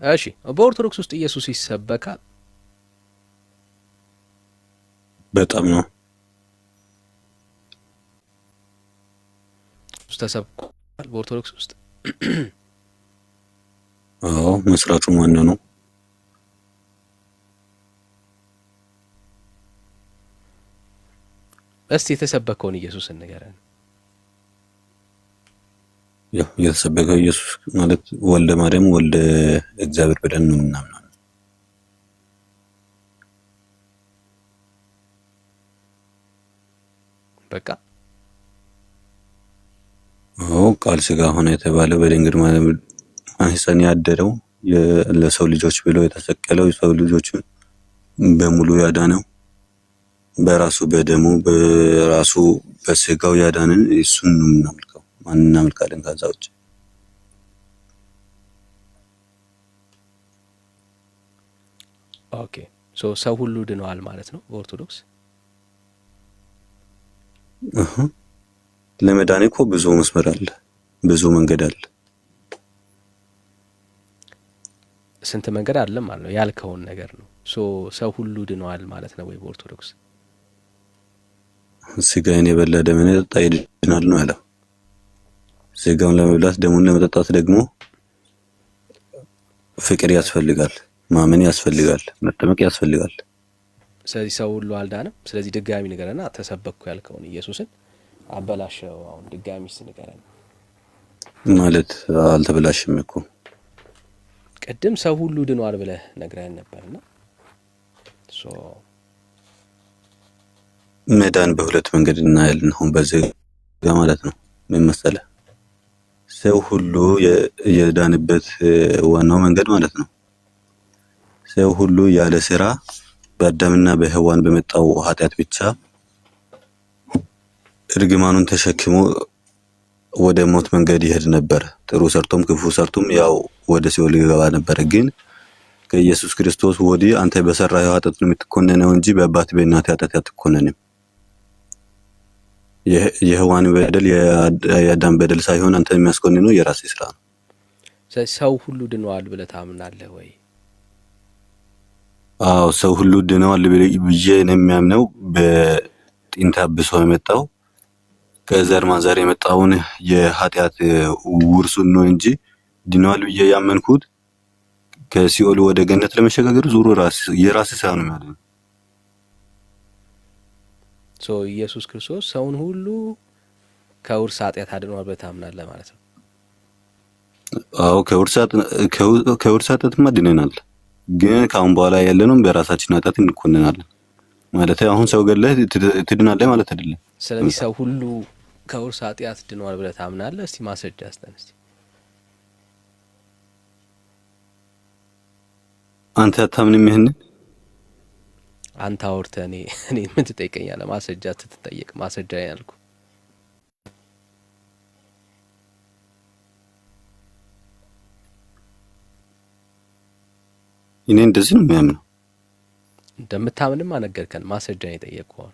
እሺ በኦርቶዶክስ ውስጥ ኢየሱስ ይሰበካል? በጣም ነው። ኢየሱስ ተሰብኳል በኦርቶዶክስ ውስጥ? አዎ መስራቹ ማን ነው? እስቲ የተሰበከውን ኢየሱስን ንገረን። ያው የተሰበከው ኢየሱስ ማለት ወልደ ማርያም ወልደ እግዚአብሔር ብለን ነው የምናምነው። በቃ አዎ ቃል ሥጋ ሆነ የተባለው በድንግል ማኅፀን ያደረው ለሰው ልጆች ብሎ የተሰቀለው የሰው ልጆችን በሙሉ ያዳነው በራሱ በደሙ በራሱ በሥጋው ያዳነን እሱን ነው የምናመልከው። ማን እናመልካለን ከዛ ውጭ? ኦኬ ሰው ሁሉ ድነዋል ማለት ነው በኦርቶዶክስ? ለመዳን እኮ ብዙ መስመር አለ፣ ብዙ መንገድ አለ። ስንት መንገድ አለ ማለት ነው? ያልከውን ነገር ነው። ሰው ሁሉ ድነዋል ማለት ነው ወይ በኦርቶዶክስ? ሥጋዬን የበላ ደሜን የጠጣ ይድናል ነው ያለው። ሥጋውን ለመብላት ደሙን ለመጠጣት ደግሞ ፍቅር ያስፈልጋል፣ ማመን ያስፈልጋል፣ መጠመቅ ያስፈልጋል። ስለዚህ ሰው ሁሉ አልዳንም። ስለዚህ ድጋሚ ንገረና ተሰበኩ ያልከውን ኢየሱስን አበላሸው። አሁን ድጋሚ ንገረን። ማለት አልተበላሽም እኮ ቅድም ሰው ሁሉ ድኗል ብለህ ነግረን ነበርና መዳን በሁለት መንገድ እናያለን። አሁን በዚህ ጋር ማለት ነው ምን መሰለህ፣ ሰው ሁሉ የዳንበት ዋናው መንገድ ማለት ነው ሰው ሁሉ ያለ ስራ በአዳምና በሔዋን በመጣው ኃጢአት ብቻ እርግማኑን ተሸክሞ ወደ ሞት መንገድ ይሄድ ነበር። ጥሩ ሰርቶም ክፉ ሰርቶም ያው ወደ ሲኦል ይገባ ነበር። ግን ከኢየሱስ ክርስቶስ ወዲህ አንተ በሰራኸው ኃጢአት ነው የምትኮነነው እንጂ በአባት በእናትህ ኃጢአት አትኮነንም። የሔዋን በደል የአዳም በደል ሳይሆን አንተ የሚያስኮንነው የራስህ ስራ ነው። ሰው ሁሉ ድነዋል ብለህ ታምናለህ ወይ? አዎ ሰው ሁሉ ድነዋል ብዬ ነው የሚያምነው። በጥንተ አብሶ የመጣው ከዘር ማንዘር የመጣውን የኃጢአት ውርሱን ነው እንጂ ድነዋል ብዬ ያመንኩት ከሲኦል ወደ ገነት ለመሸጋገር ዙሩ የራስ ስራ ነው ማለት ነው። ኢየሱስ ክርስቶስ ሰውን ሁሉ ከውርስ ኃጢአት አድኗል ብለህ ታምናለህ ማለት ነው? አዎ ከውርስ ኃጢአትማ ድነናል። ግን ከአሁን በኋላ ያለነው በራሳችን ኃጢአት እንኮነናለን ማለት አሁን ሰው ገለህ ትድናለህ ማለት አይደለም። ስለዚህ ሰው ሁሉ ከውርስ ኃጢአት ድኗል ብለህ ታምናለህ? እስቲ ማስረጃ አስጠን እስቲ። አንተ አታምንም? ይሄንን አንተ አውርተህ እኔ ምን ትጠይቀኛለህ? ማስረጃ ትጠየቅ ማስረጃ ያልኩ እኔ እንደዚህ ነው የሚያምነው። እንደምታምንም አነገርከን። ማስረጃ ነው የጠየቅኩህ።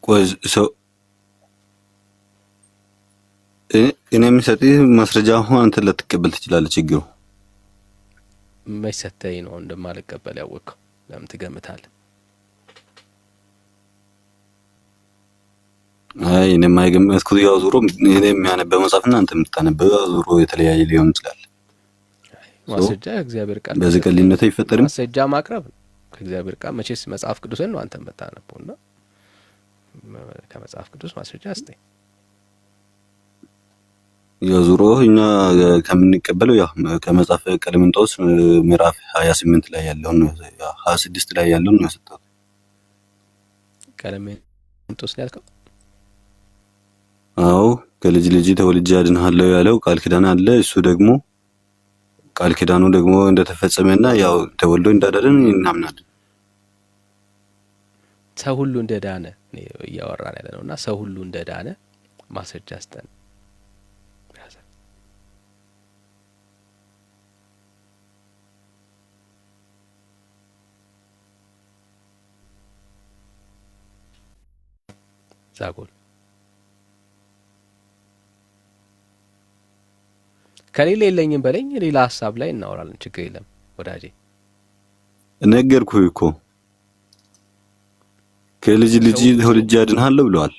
ቆይ ሰው እኔ የምሰጥህ ማስረጃ አሁን አንተ ልትቀበል ትችላለህ። ችግሩ መች ሰተኸኝ ነው እንደማልቀበል ያወቅኸው? ለምን ትገምታለህ? አይ እኔ የማይገምትኩት ያው ዙሮ እኔ የሚያነበው መጽሐፍና አንተ የምታነበው ዙሮ የተለያየ ሊሆን ይችላል። ማስረጃ እግዚአብሔር ቃል በዚህ ቀልነት አይፈጠርም። ማስረጃ ማቅረብ ከእግዚአብሔር ቃል መቼስ መጽሐፍ ቅዱስን ነው አንተ የምታነበውና ከመጽሐፍ ቅዱስ ማስረጃ አስጠኝ። የዙሮ እኛ ከምንቀበለው ያው ከመጽሐፍ ቀለምንጦስ ምዕራፍ 28 ላይ ያለውን ነው 26 ላይ ያለውን ነው ያሰጣው። ቀለምንጦስ ነው ያልከው? አዎ ከልጅ ልጅ ተወልጄ አድንሃለሁ ያለው ቃል ኪዳን አለ። እሱ ደግሞ ቃል ኪዳኑ ደግሞ እንደተፈጸመና ያው ተወልዶ እንዳዳነን እናምናለን። ሰው ሁሉ እንደዳነ እያወራን ያለ ነውና ሰው ሁሉ እንደዳነ ማስረጃ አስጠን። ዛጎል ከሌላ የለኝም በለኝ። ሌላ ሀሳብ ላይ እናወራለን። ችግር የለም ወዳጄ። ነገርኩህ እኮ ከልጅ ልጅ ተወልጄ አድንሃለሁ ብለዋል።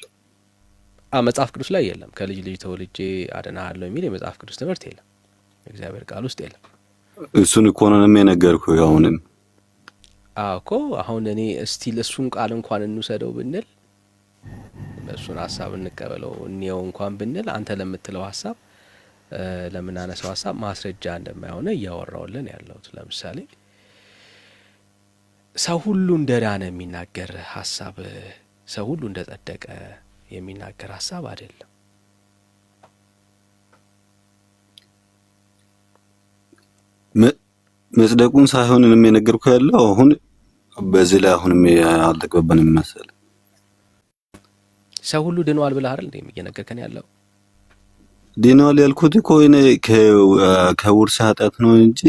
መጽሐፍ ቅዱስ ላይ የለም። ከልጅ ልጅ ተወልጄ አድንሃለሁ የሚል የመጽሐፍ ቅዱስ ትምህርት የለም። እግዚአብሔር ቃል ውስጥ የለም። እሱን እኮ ነው የነገርኩህ። አሁንም እኮ አሁን እኔ እስቲል እሱን ቃል እንኳን እንውሰደው ብንል እሱን ሀሳብ እንቀበለው እንየው እንኳን ብንል አንተ ለምትለው ሀሳብ ለምናነሳው ሀሳብ ማስረጃ እንደማይሆነ እያወራውልን ያለሁት። ለምሳሌ ሰው ሁሉ እንደዳነ የሚናገር ሀሳብ፣ ሰው ሁሉ እንደጸደቀ የሚናገር ሀሳብ አይደለም። መጽደቁን ሳይሆን የነገርኩህ ያለው አሁን በዚህ ላይ አሁንም አልተቀበልንም መሰለህ። ሰው ሁሉ ድኗል ብለህ አይደል እንዴ እየነገርከን ያለው? ድኗል ያልኩት እኮ እኔ ከውርስ ኃጢአት ነው እንጂ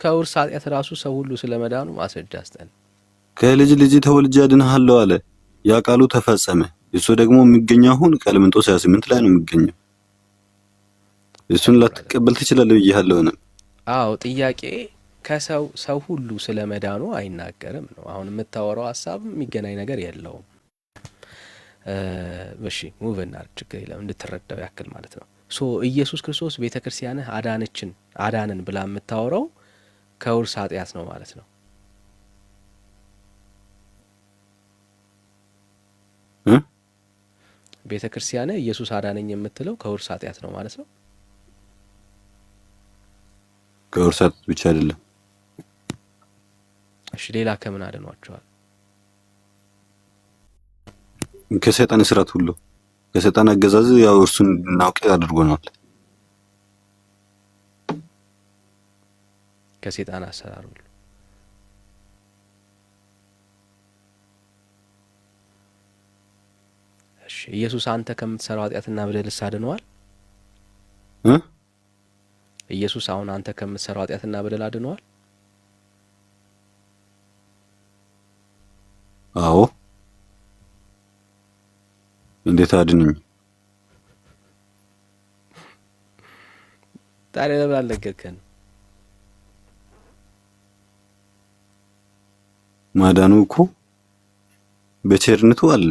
ከውርስ ኃጢአት ራሱ ሰው ሁሉ ስለመዳኑ ማስረጃ አስጠን። ከልጅ ልጅ ተወልጄ አድንሃለሁ አለ። ያ ቃሉ ተፈጸመ። እሱ ደግሞ የሚገኘው አሁን ቀለምንጦስ 28 ላይ ነው የሚገኘው። እሱን ላትቀበል ትችላለህ ብዬሃለሁ ነው። ጥያቄ ሰው ሁሉ ስለመዳኑ አይናገርም ነው። አሁን የምታወራው ሀሳብ የሚገናኝ ነገር የለውም። እሺ ሙቭ እናድርግ፣ ችግር የለም እንድትረዳው ያክል ማለት ነው። ኢየሱስ ክርስቶስ ቤተክርስቲያንህ አዳንን ብላ የምታወራው ከውርስ ኃጢአት ነው ማለት ነው። ቤተክርስቲያንህ ኢየሱስ አዳነኝ የምትለው ከውርስ ኃጢአት ነው ማለት ነው። ከውርስ ኃጢአት ብቻ አይደለም። እሺ ሌላ ከምን አድኗቸዋል? ከሰይጣን እስራት ሁሉ፣ ከሰይጣን አገዛዝ ያው እርሱን እናውቅ አድርጎናል። ከሰይጣን አሰራር ሁሉ እሺ ኢየሱስ አንተ ከምትሰራው ኃጢአትና በደልስ አድነዋል? ኢየሱስ አሁን አንተ ከምትሰራው ኃጢአትና በደል አድነዋል? አዎ። እንዴት አድነኝ? ታዲያ ለምን አልነገርከን? ማዳኑ እኮ በቸርነቱ አለ።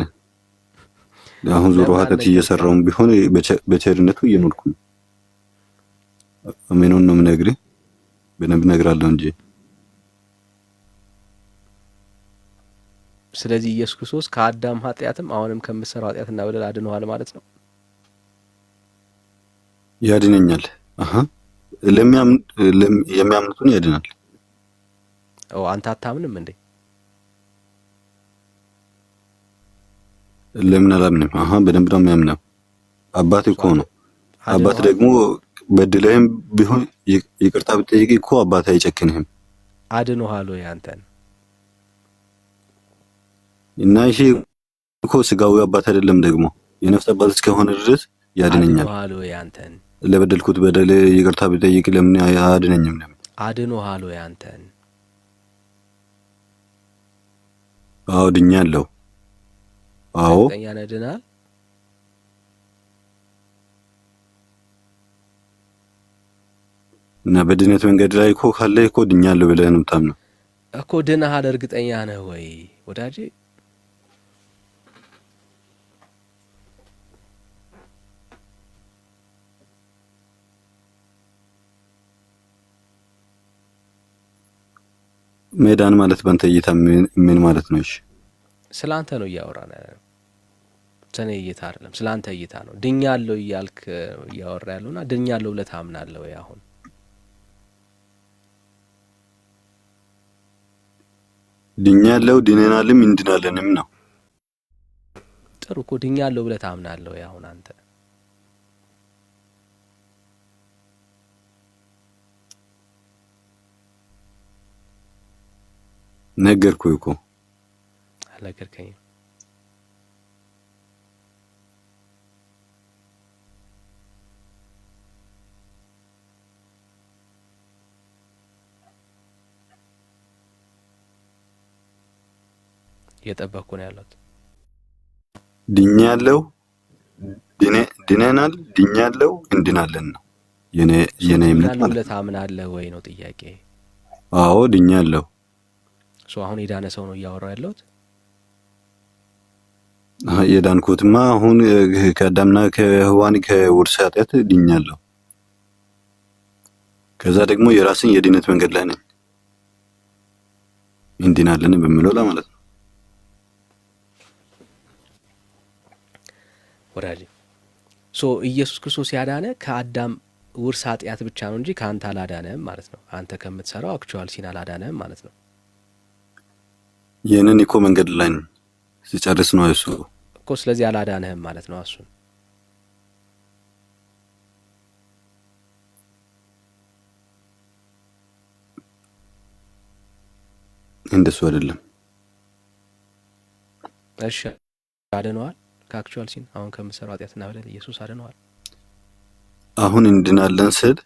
አሁን ዞሮ ኃጢአት እየሰራውን ቢሆን በቸርነቱ እየኖርኩ ነው። አሜኑን ነው የምነግርህ። በደንብ እነግርሃለሁ እንጂ። ስለዚህ ኢየሱስ ክርስቶስ ከአዳም ኃጢአትም አሁንም ከምትሰራው ኃጢአትና በደል አድነዋል ማለት ነው። ያድነኛል። የሚያምኑትን ያድናል። አንተ አታምንም እንዴ? ለምን አላምንም? በደንብ ነው የሚያምነው። አባት እኮ ነው። አባት ደግሞ በድለህም ቢሆን ይቅርታ ብትጠይቅ እኮ አባት አይጨክንህም። አድነዋል ወይ አንተን? እና ይሄ እኮ ስጋዊ አባት አይደለም፣ ደግሞ የነፍስ አባት እስከሆነ ድረስ ያድነኛል። አድነዋል ወይ አንተን? ለበደልኩት በደል ይቅርታ ብጠይቅ ለምን አያድነኝም? ለምን አድነዋል ወይ አንተን? አዎ ድኛለሁ። አዎ እኛ ነድናል። እና በድነት መንገድ ላይ እኮ ካለ እኮ ድኛለሁ ብለህ ነው የምታምነው እኮ። ድነሃል፣ እርግጠኛ ነህ ወይ ወዳጄ? መዳን ማለት ባንተ እይታ ምን ማለት ነው? እሺ ስላንተ ነው እያወራን ያለው፣ ስለኔ እይታ አይደለም፣ ስላንተ እይታ ነው። ድኛለሁ እያልክ እያወራ ያለውና ድኛለሁ ብለህ ታምናለህ ወይ? አሁን ድኛለሁ፣ ድነናልም እንድናለንም ነው። ጥሩ እኮ ድኛለሁ ብለህ ታምናለህ ወይ? አሁን አንተ ነገርኩህ እኮ። አልነገርከኝም። እየጠበቅኩ ነው ያለሁት። ድኛለሁ፣ ድነናል፣ ድኛለሁ፣ እንድናለን ነው የኔ እምነት ማለት ነው። ታምናለህ ወይ ነው ጥያቄ። አዎ ድኛለሁ። አሁን የዳነ ሰው ነው እያወራው ያለሁት። የዳንኩትማ አሁን ከአዳምና ከሔዋን ከውርስ ኃጢአት ድኛለሁ። ከዛ ደግሞ የራስን የድነት መንገድ ላይ ነኝ እንድናለን በሚለው ለማለት ነው። ወዳጅ ኢየሱስ ክርስቶስ ያዳነ ከአዳም ውርስ ኃጢአት ብቻ ነው እንጂ ከአንተ አላዳነም ማለት ነው። አንተ ከምትሰራው አክቹዋል ሲን አላዳነም ማለት ነው። የኔን እኮ መንገድ ላይ ነኝ ሲጨርስ ነው እሱ እኮ። ስለዚህ አላዳነህም ማለት ነው። እሱን እንደሱ አይደለም። እሺ አድነዋል ከአክቹዋል ሲን አሁን ከምትሰራው ኃጢአትና በደል ኢየሱስ አድነዋል። አሁን እንድናለን ስል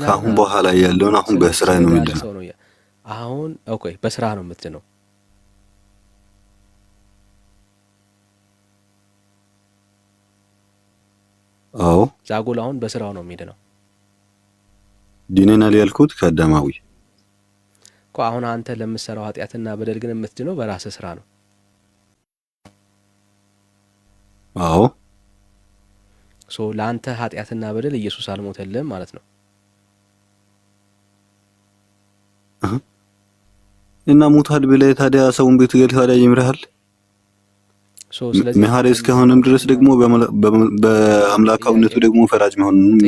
ከአሁን በኋላ ያለውን አሁን በስራ ነው የምድነው። አሁን ኦኬ በስራ ነው የምትድነው። አዎ ዛጎል አሁን በስራው ነው የሚድነው። ዲነናል ያልኩት ከአዳማዊ እኮ አሁን አንተ ለምትሰራው ኃጢአትና በደል ግን የምትድነው በራስህ ስራ ነው። አዎ ለአንተ ኃጢአትና በደል ኢየሱስ አልሞተልህም ማለት ነው። እና ሙታል ብለህ ታዲያ ሰውን ቤት ገል ታዲያ ይምርሃል። መሐሪ እስከሆነም ድረስ ደግሞ በአምላካዊነቱ ደግሞ ፈራጅ መሆኑን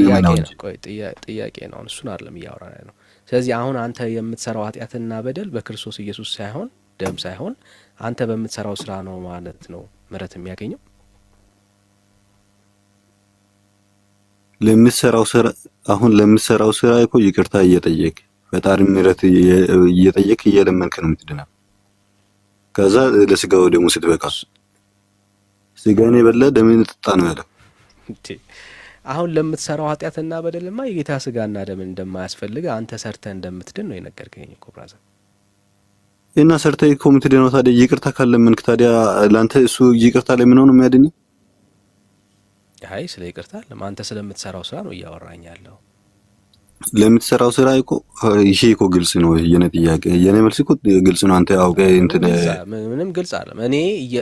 ጥያቄ ነው። እሱን አይደለም እያወራን ነው። ስለዚህ አሁን አንተ የምትሰራው ኃጢአትና በደል በክርስቶስ ኢየሱስ ሳይሆን ደም ሳይሆን አንተ በምትሰራው ስራ ነው ማለት ነው ምሕረት የሚያገኘው። ለምትሰራው ስራ አሁን ለምትሰራው ስራ እኮ ይቅርታ እየጠየቅ ፈጣሪ ምሕረት እየጠየቅ እየለመንክ ነው የምትድነው። ከዛ ለስጋው ደግሞ ስትበቃ ስጋኔ በላ ደምን ተጣ ነው ያለው። አሁን ለምትሰራው ኃጢአትና በደልማ የጌታ ስጋና ደም እንደማያስፈልግ አንተ ሰርተህ እንደምትድን ነው የነገርከኝ እኮ ብራዘር። እና ሰርተህ እኮ የምትድነው ታዲያ ይቅርታ ካለመንክ ታዲያ ላንተ እሱ ይቅርታ ለምን ነው የሚያድነው? አይ ስለ ይቅርታ ለማንተ ስለምትሰራው ስራ ነው እያወራኝ ያለው። ለምትሰራው ስራ እኮ ይሄ እኮ ግልጽ ነው። የኔ ጥያቄ የኔ መልስ እኮ ግልጽ ነው። አንተ አውቀህ ምንም ግልጽ አይደለም።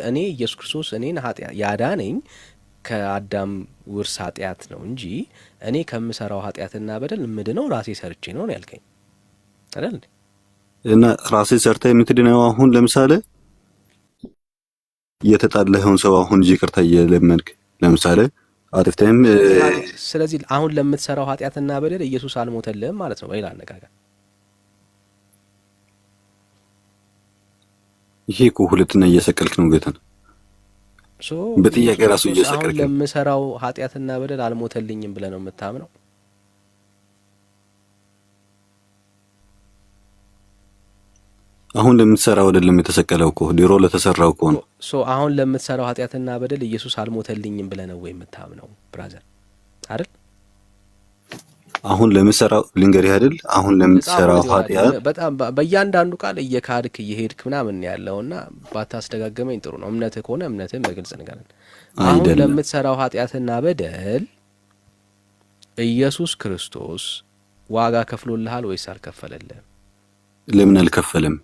እኔ ኢየሱስ ክርስቶስ እኔን ኃጢአት ያዳነኝ ከአዳም ውርስ ኃጢአት ነው እንጂ እኔ ከምሰራው ኃጢአትና በደል ምድነው ራሴ ሰርቼ ነው ያልከኝ አይደል? እና ራሴ ሰርተ የምትድነው አሁን ለምሳሌ የተጣለኸውን ሰው አሁን ይቅርታ እየለመንክ ለምሳሌ አጥፍተህም ስለዚህ አሁን ለምትሰራው ኃጢአትና በደል ኢየሱስ አልሞተልህም ማለት ነው። በሌላ አነጋገር ይሄ እኮ ሁለትና እየሰቀልክ ነው ጌታን። በጥያቄ ራሱ እየሰቀልክ ነው። ለምሰራው ኃጢአትና በደል አልሞተልኝም ብለህ ነው የምታምነው? አሁን ለምትሰራው አይደለም የተሰቀለው እኮ ድሮ ለተሰራው እኮ ነው። አሁን ለምትሰራው ኃጢአትና በደል ኢየሱስ አልሞተልኝም ብለህ ነው ወይ የምታምነው ብራዘር አይደል? አሁን ለምትሰራው ልንገርህ አይደል? አሁን ለምትሰራው ኃጢአት በጣም በእያንዳንዱ ቃል እየካድክ እየሄድክ ምናምን ያለውና ባታስተጋገመኝ ጥሩ ነው። እምነትህ ከሆነ እምነትህን በግልጽ ንገረን። አሁን ለምትሰራው ኃጢአትና በደል ኢየሱስ ክርስቶስ ዋጋ ከፍሎልሃል ወይስ አልከፈለልህም? ለምን አልከፈለም?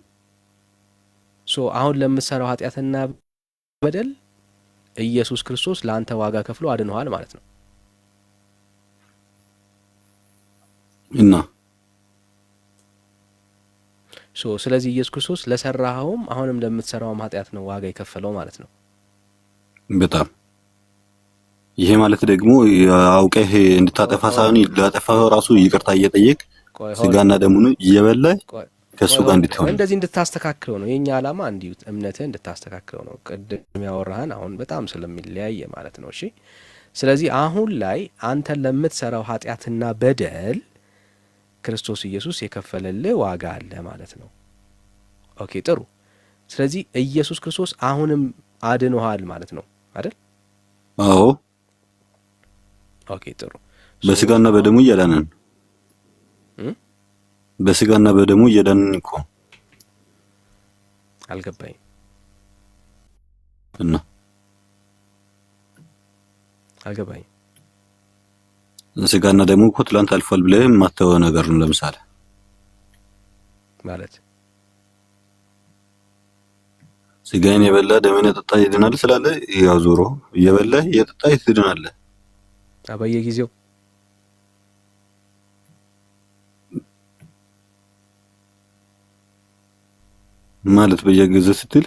አሁን ለምትሰራው ኃጢአትና በደል ኢየሱስ ክርስቶስ ለአንተ ዋጋ ከፍሎ አድነዋል ማለት ነው። እና ስለዚህ ኢየሱስ ክርስቶስ ለሰራኸውም አሁንም ለምትሰራውም ኃጢአት ነው ዋጋ የከፈለው ማለት ነው። በጣም ይሄ ማለት ደግሞ አውቀህ እንድታጠፋ ሳይሆን ላጠፋው ራሱ ይቅርታ እየጠየቅ ስጋና ደሙን እየበላህ ከሱ ጋር እንድትሆን እንደዚህ እንድታስተካክለው ነው የኛ ዓላማ። እንዲሁ እምነትህ እንድታስተካክለው ነው። ቅድም ያወራህን አሁን በጣም ስለሚለያየ ማለት ነው። እሺ ስለዚህ አሁን ላይ አንተ ለምትሰራው ኃጢአትና በደል ክርስቶስ ኢየሱስ የከፈለልህ ዋጋ አለ ማለት ነው። ኦኬ ጥሩ። ስለዚህ ኢየሱስ ክርስቶስ አሁንም አድኖሃል ማለት ነው አይደል? አዎ። ኦኬ ጥሩ። በስጋና በደሙ እያዳነን በስጋና በደሙ እያዳነን እኮ አልገባኝ እና አልገባኝ ስጋና ደሙ እኮ ትላንት አልፏል ብለህ የማታወው ነገር ነው። ለምሳሌ ማለት ስጋዬን የበላ ደሜን የጠጣ ይድናል ስላለ ያው ዞሮ እየበላ እየጠጣ ትድናለህ በየጊዜው ማለት በየጊዜው ስትል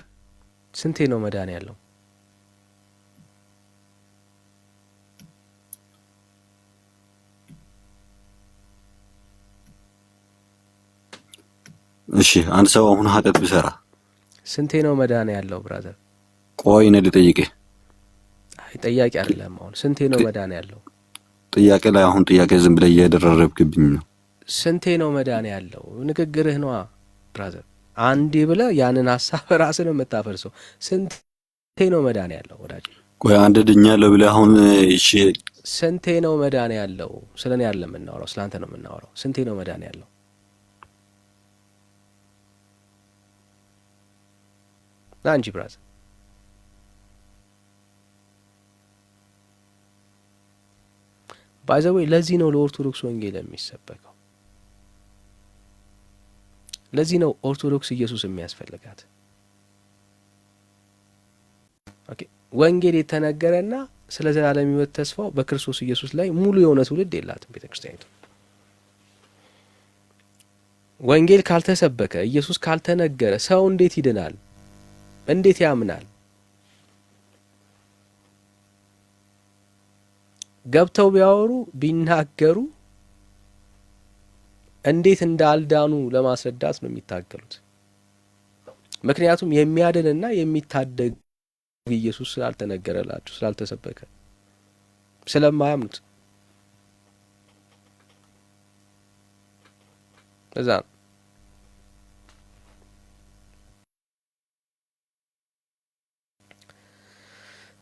ስንቴ ነው መዳን ያለው? እሺ አንድ ሰው አሁን ኃጢአት ቢሰራ ስንቴ ነው መዳን ያለው? ብራዘር ቆይ እኔ ልጠይቅህ። አይ ጥያቄ አይደለም። አሁን ስንቴ ነው መዳን ያለው? ጥያቄ ላይ አሁን ጥያቄ ዝም ብለህ እየደረረብክብኝ ነው። ስንቴ ነው መዳን ያለው? ንግግርህ ነዋ ብራዘር። አንዴ ብለህ ያንን ሐሳብ ራስን የምታፈርሰው። ስንቴ ነው መዳን ያለው ወዳጅ? ቆይ አንድ ድኛለሁ ብለህ አሁን እሺ ስንቴ ነው መዳን ያለው? ስለኔ አይደለም የምናወራው፣ ስላንተ ነው የምናወራው። ስንቴ ነው መዳን ያለው? አንጂ ብራዘር ባይዘዌ ለዚህ ነው ለኦርቶዶክስ ወንጌል የሚሰበከው። ለዚህ ነው ኦርቶዶክስ ኢየሱስ የሚያስፈልጋት። ኦኬ ወንጌል የተነገረና ስለ ዘላለም ሕይወት ተስፋው በክርስቶስ ኢየሱስ ላይ ሙሉ የሆነ ትውልድ የላትም ቤተክርስቲያኒቱ። ወንጌል ካልተሰበከ ኢየሱስ ካልተነገረ ሰው እንዴት ይድናል? እንዴት ያምናል? ገብተው ቢያወሩ ቢናገሩ እንዴት እንዳልዳኑ ለማስረዳት ነው የሚታገሉት። ምክንያቱም የሚያድንና የሚታደግ ኢየሱስ ስላልተነገረላቸው ስላልተሰበከ ስለማያምኑት እዛ ነው።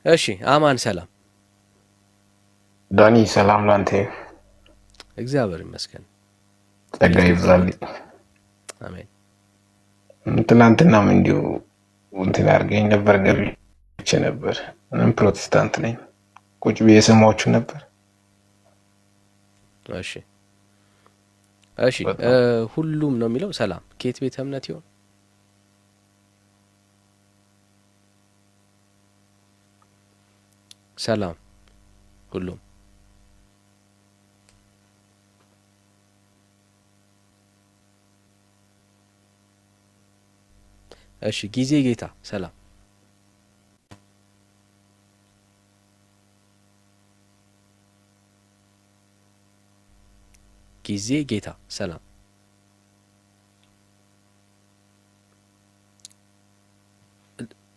እሺ አማን ሰላም ዳኒ ሰላም ላንተ። እግዚአብሔር ይመስገን። ጸጋ ይብዛልኝ። አሜን። ትናንትናም እንዲሁ እንትን አድርገኝ ነበር ገብቼ ነበር። እኔም ፕሮቴስታንት ነኝ። ቁጭ ብዬ ሰማችሁ ነበር። እሺ እሺ ሁሉም ነው የሚለው ሰላም ከየት ቤተ እምነት ይሆን? ሰላም ሁሉም እሺ ጊዜ ጌታ ሰላም ጊዜ ጌታ ሰላም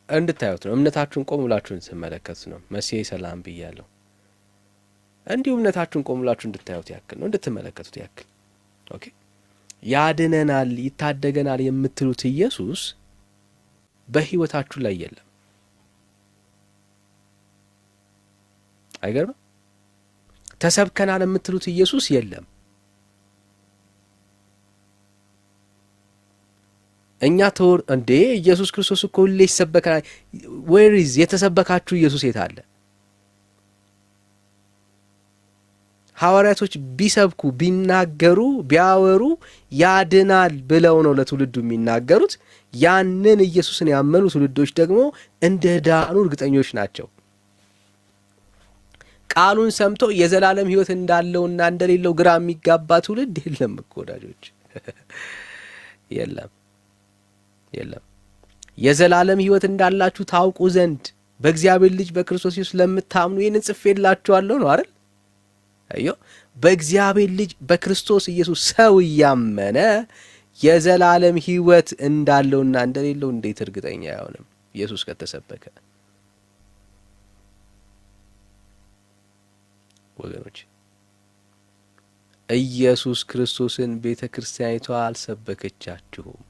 እንድታዩት ነው። እምነታችሁን ቆም ብላችሁ እንድትመለከቱ ነው። መሲህ ሰላም ብያለሁ። እንዲሁ እምነታችሁን ቆም ብላችሁ እንድታዩት ያክል ነው፣ እንድትመለከቱት ያክል። ኦኬ ያድነናል፣ ይታደገናል የምትሉት ኢየሱስ በህይወታችሁ ላይ የለም። አይገርም? ተሰብከናል የምትሉት ኢየሱስ የለም። እኛ ተወር እንዴ ኢየሱስ ክርስቶስ እኮ ሁሌ ይሰበካል። ዌር ኢዝ የተሰበካችሁ ኢየሱስ የት አለ? ሐዋርያቶች ቢሰብኩ ቢናገሩ ቢያወሩ ያድናል ብለው ነው ለትውልዱ የሚናገሩት። ያንን ኢየሱስን ያመኑ ትውልዶች ደግሞ እንደ ዳኑ እርግጠኞች ናቸው። ቃሉን ሰምቶ የዘላለም ሕይወት እንዳለውና እንደሌለው ግራ የሚጋባ ትውልድ የለም እኮ ወዳጆች፣ የለም የለም። የዘላለም ሕይወት እንዳላችሁ ታውቁ ዘንድ በእግዚአብሔር ልጅ በክርስቶስ ኢየሱስ ለምታምኑ ይህንን ጽፌላችኋለሁ ነው አይደል? አዮ በእግዚአብሔር ልጅ በክርስቶስ ኢየሱስ ሰው እያመነ የዘላለም ሕይወት እንዳለውና እንደሌለው እንዴት እርግጠኛ አይሆንም? ኢየሱስ ከተሰበከ ወገኖች፣ ኢየሱስ ክርስቶስን ቤተ ክርስቲያኒቷ አልሰበከቻችሁም፣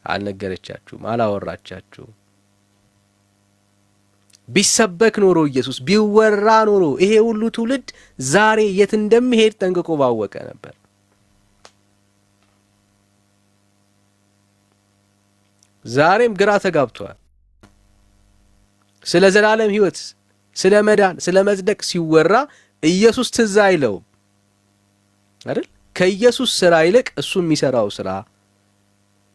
አልነገረቻችሁም፣ አላወራቻችሁም። ቢሰበክ ኖሮ ኢየሱስ ቢወራ ኖሮ ይሄ ሁሉ ትውልድ ዛሬ የት እንደሚሄድ ጠንቅቆ ባወቀ ነበር። ዛሬም ግራ ተጋብቷል። ስለ ዘላለም ሕይወት፣ ስለ መዳን፣ ስለ መጽደቅ ሲወራ ኢየሱስ ትዝ አይለውም አይደል? ከኢየሱስ ስራ ይልቅ እሱ የሚሰራው ስራ፣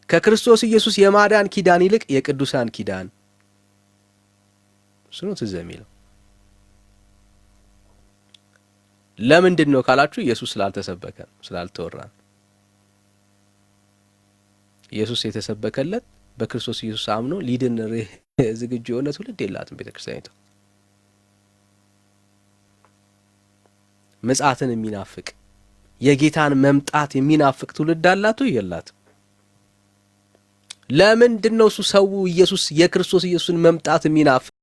ከክርስቶስ ኢየሱስ የማዳን ኪዳን ይልቅ የቅዱሳን ኪዳን እሱ ነው ትዝ የሚለው። ለምንድን ነው ካላችሁ ኢየሱስ ስላልተሰበከ ስላልተወራ። ኢየሱስ የተሰበከለት በክርስቶስ ኢየሱስ አምኖ ሊድን ዝግጁ የሆነ ትውልድ የላትም ቤተክርስቲያኒቷ። ምጽአትን የሚናፍቅ የጌታን መምጣት የሚናፍቅ ትውልድ አላቱ የላትም። ለምንድን ነው እሱ ሰው ኢየሱስ የክርስቶስ ኢየሱስን መምጣት የሚናፍቅ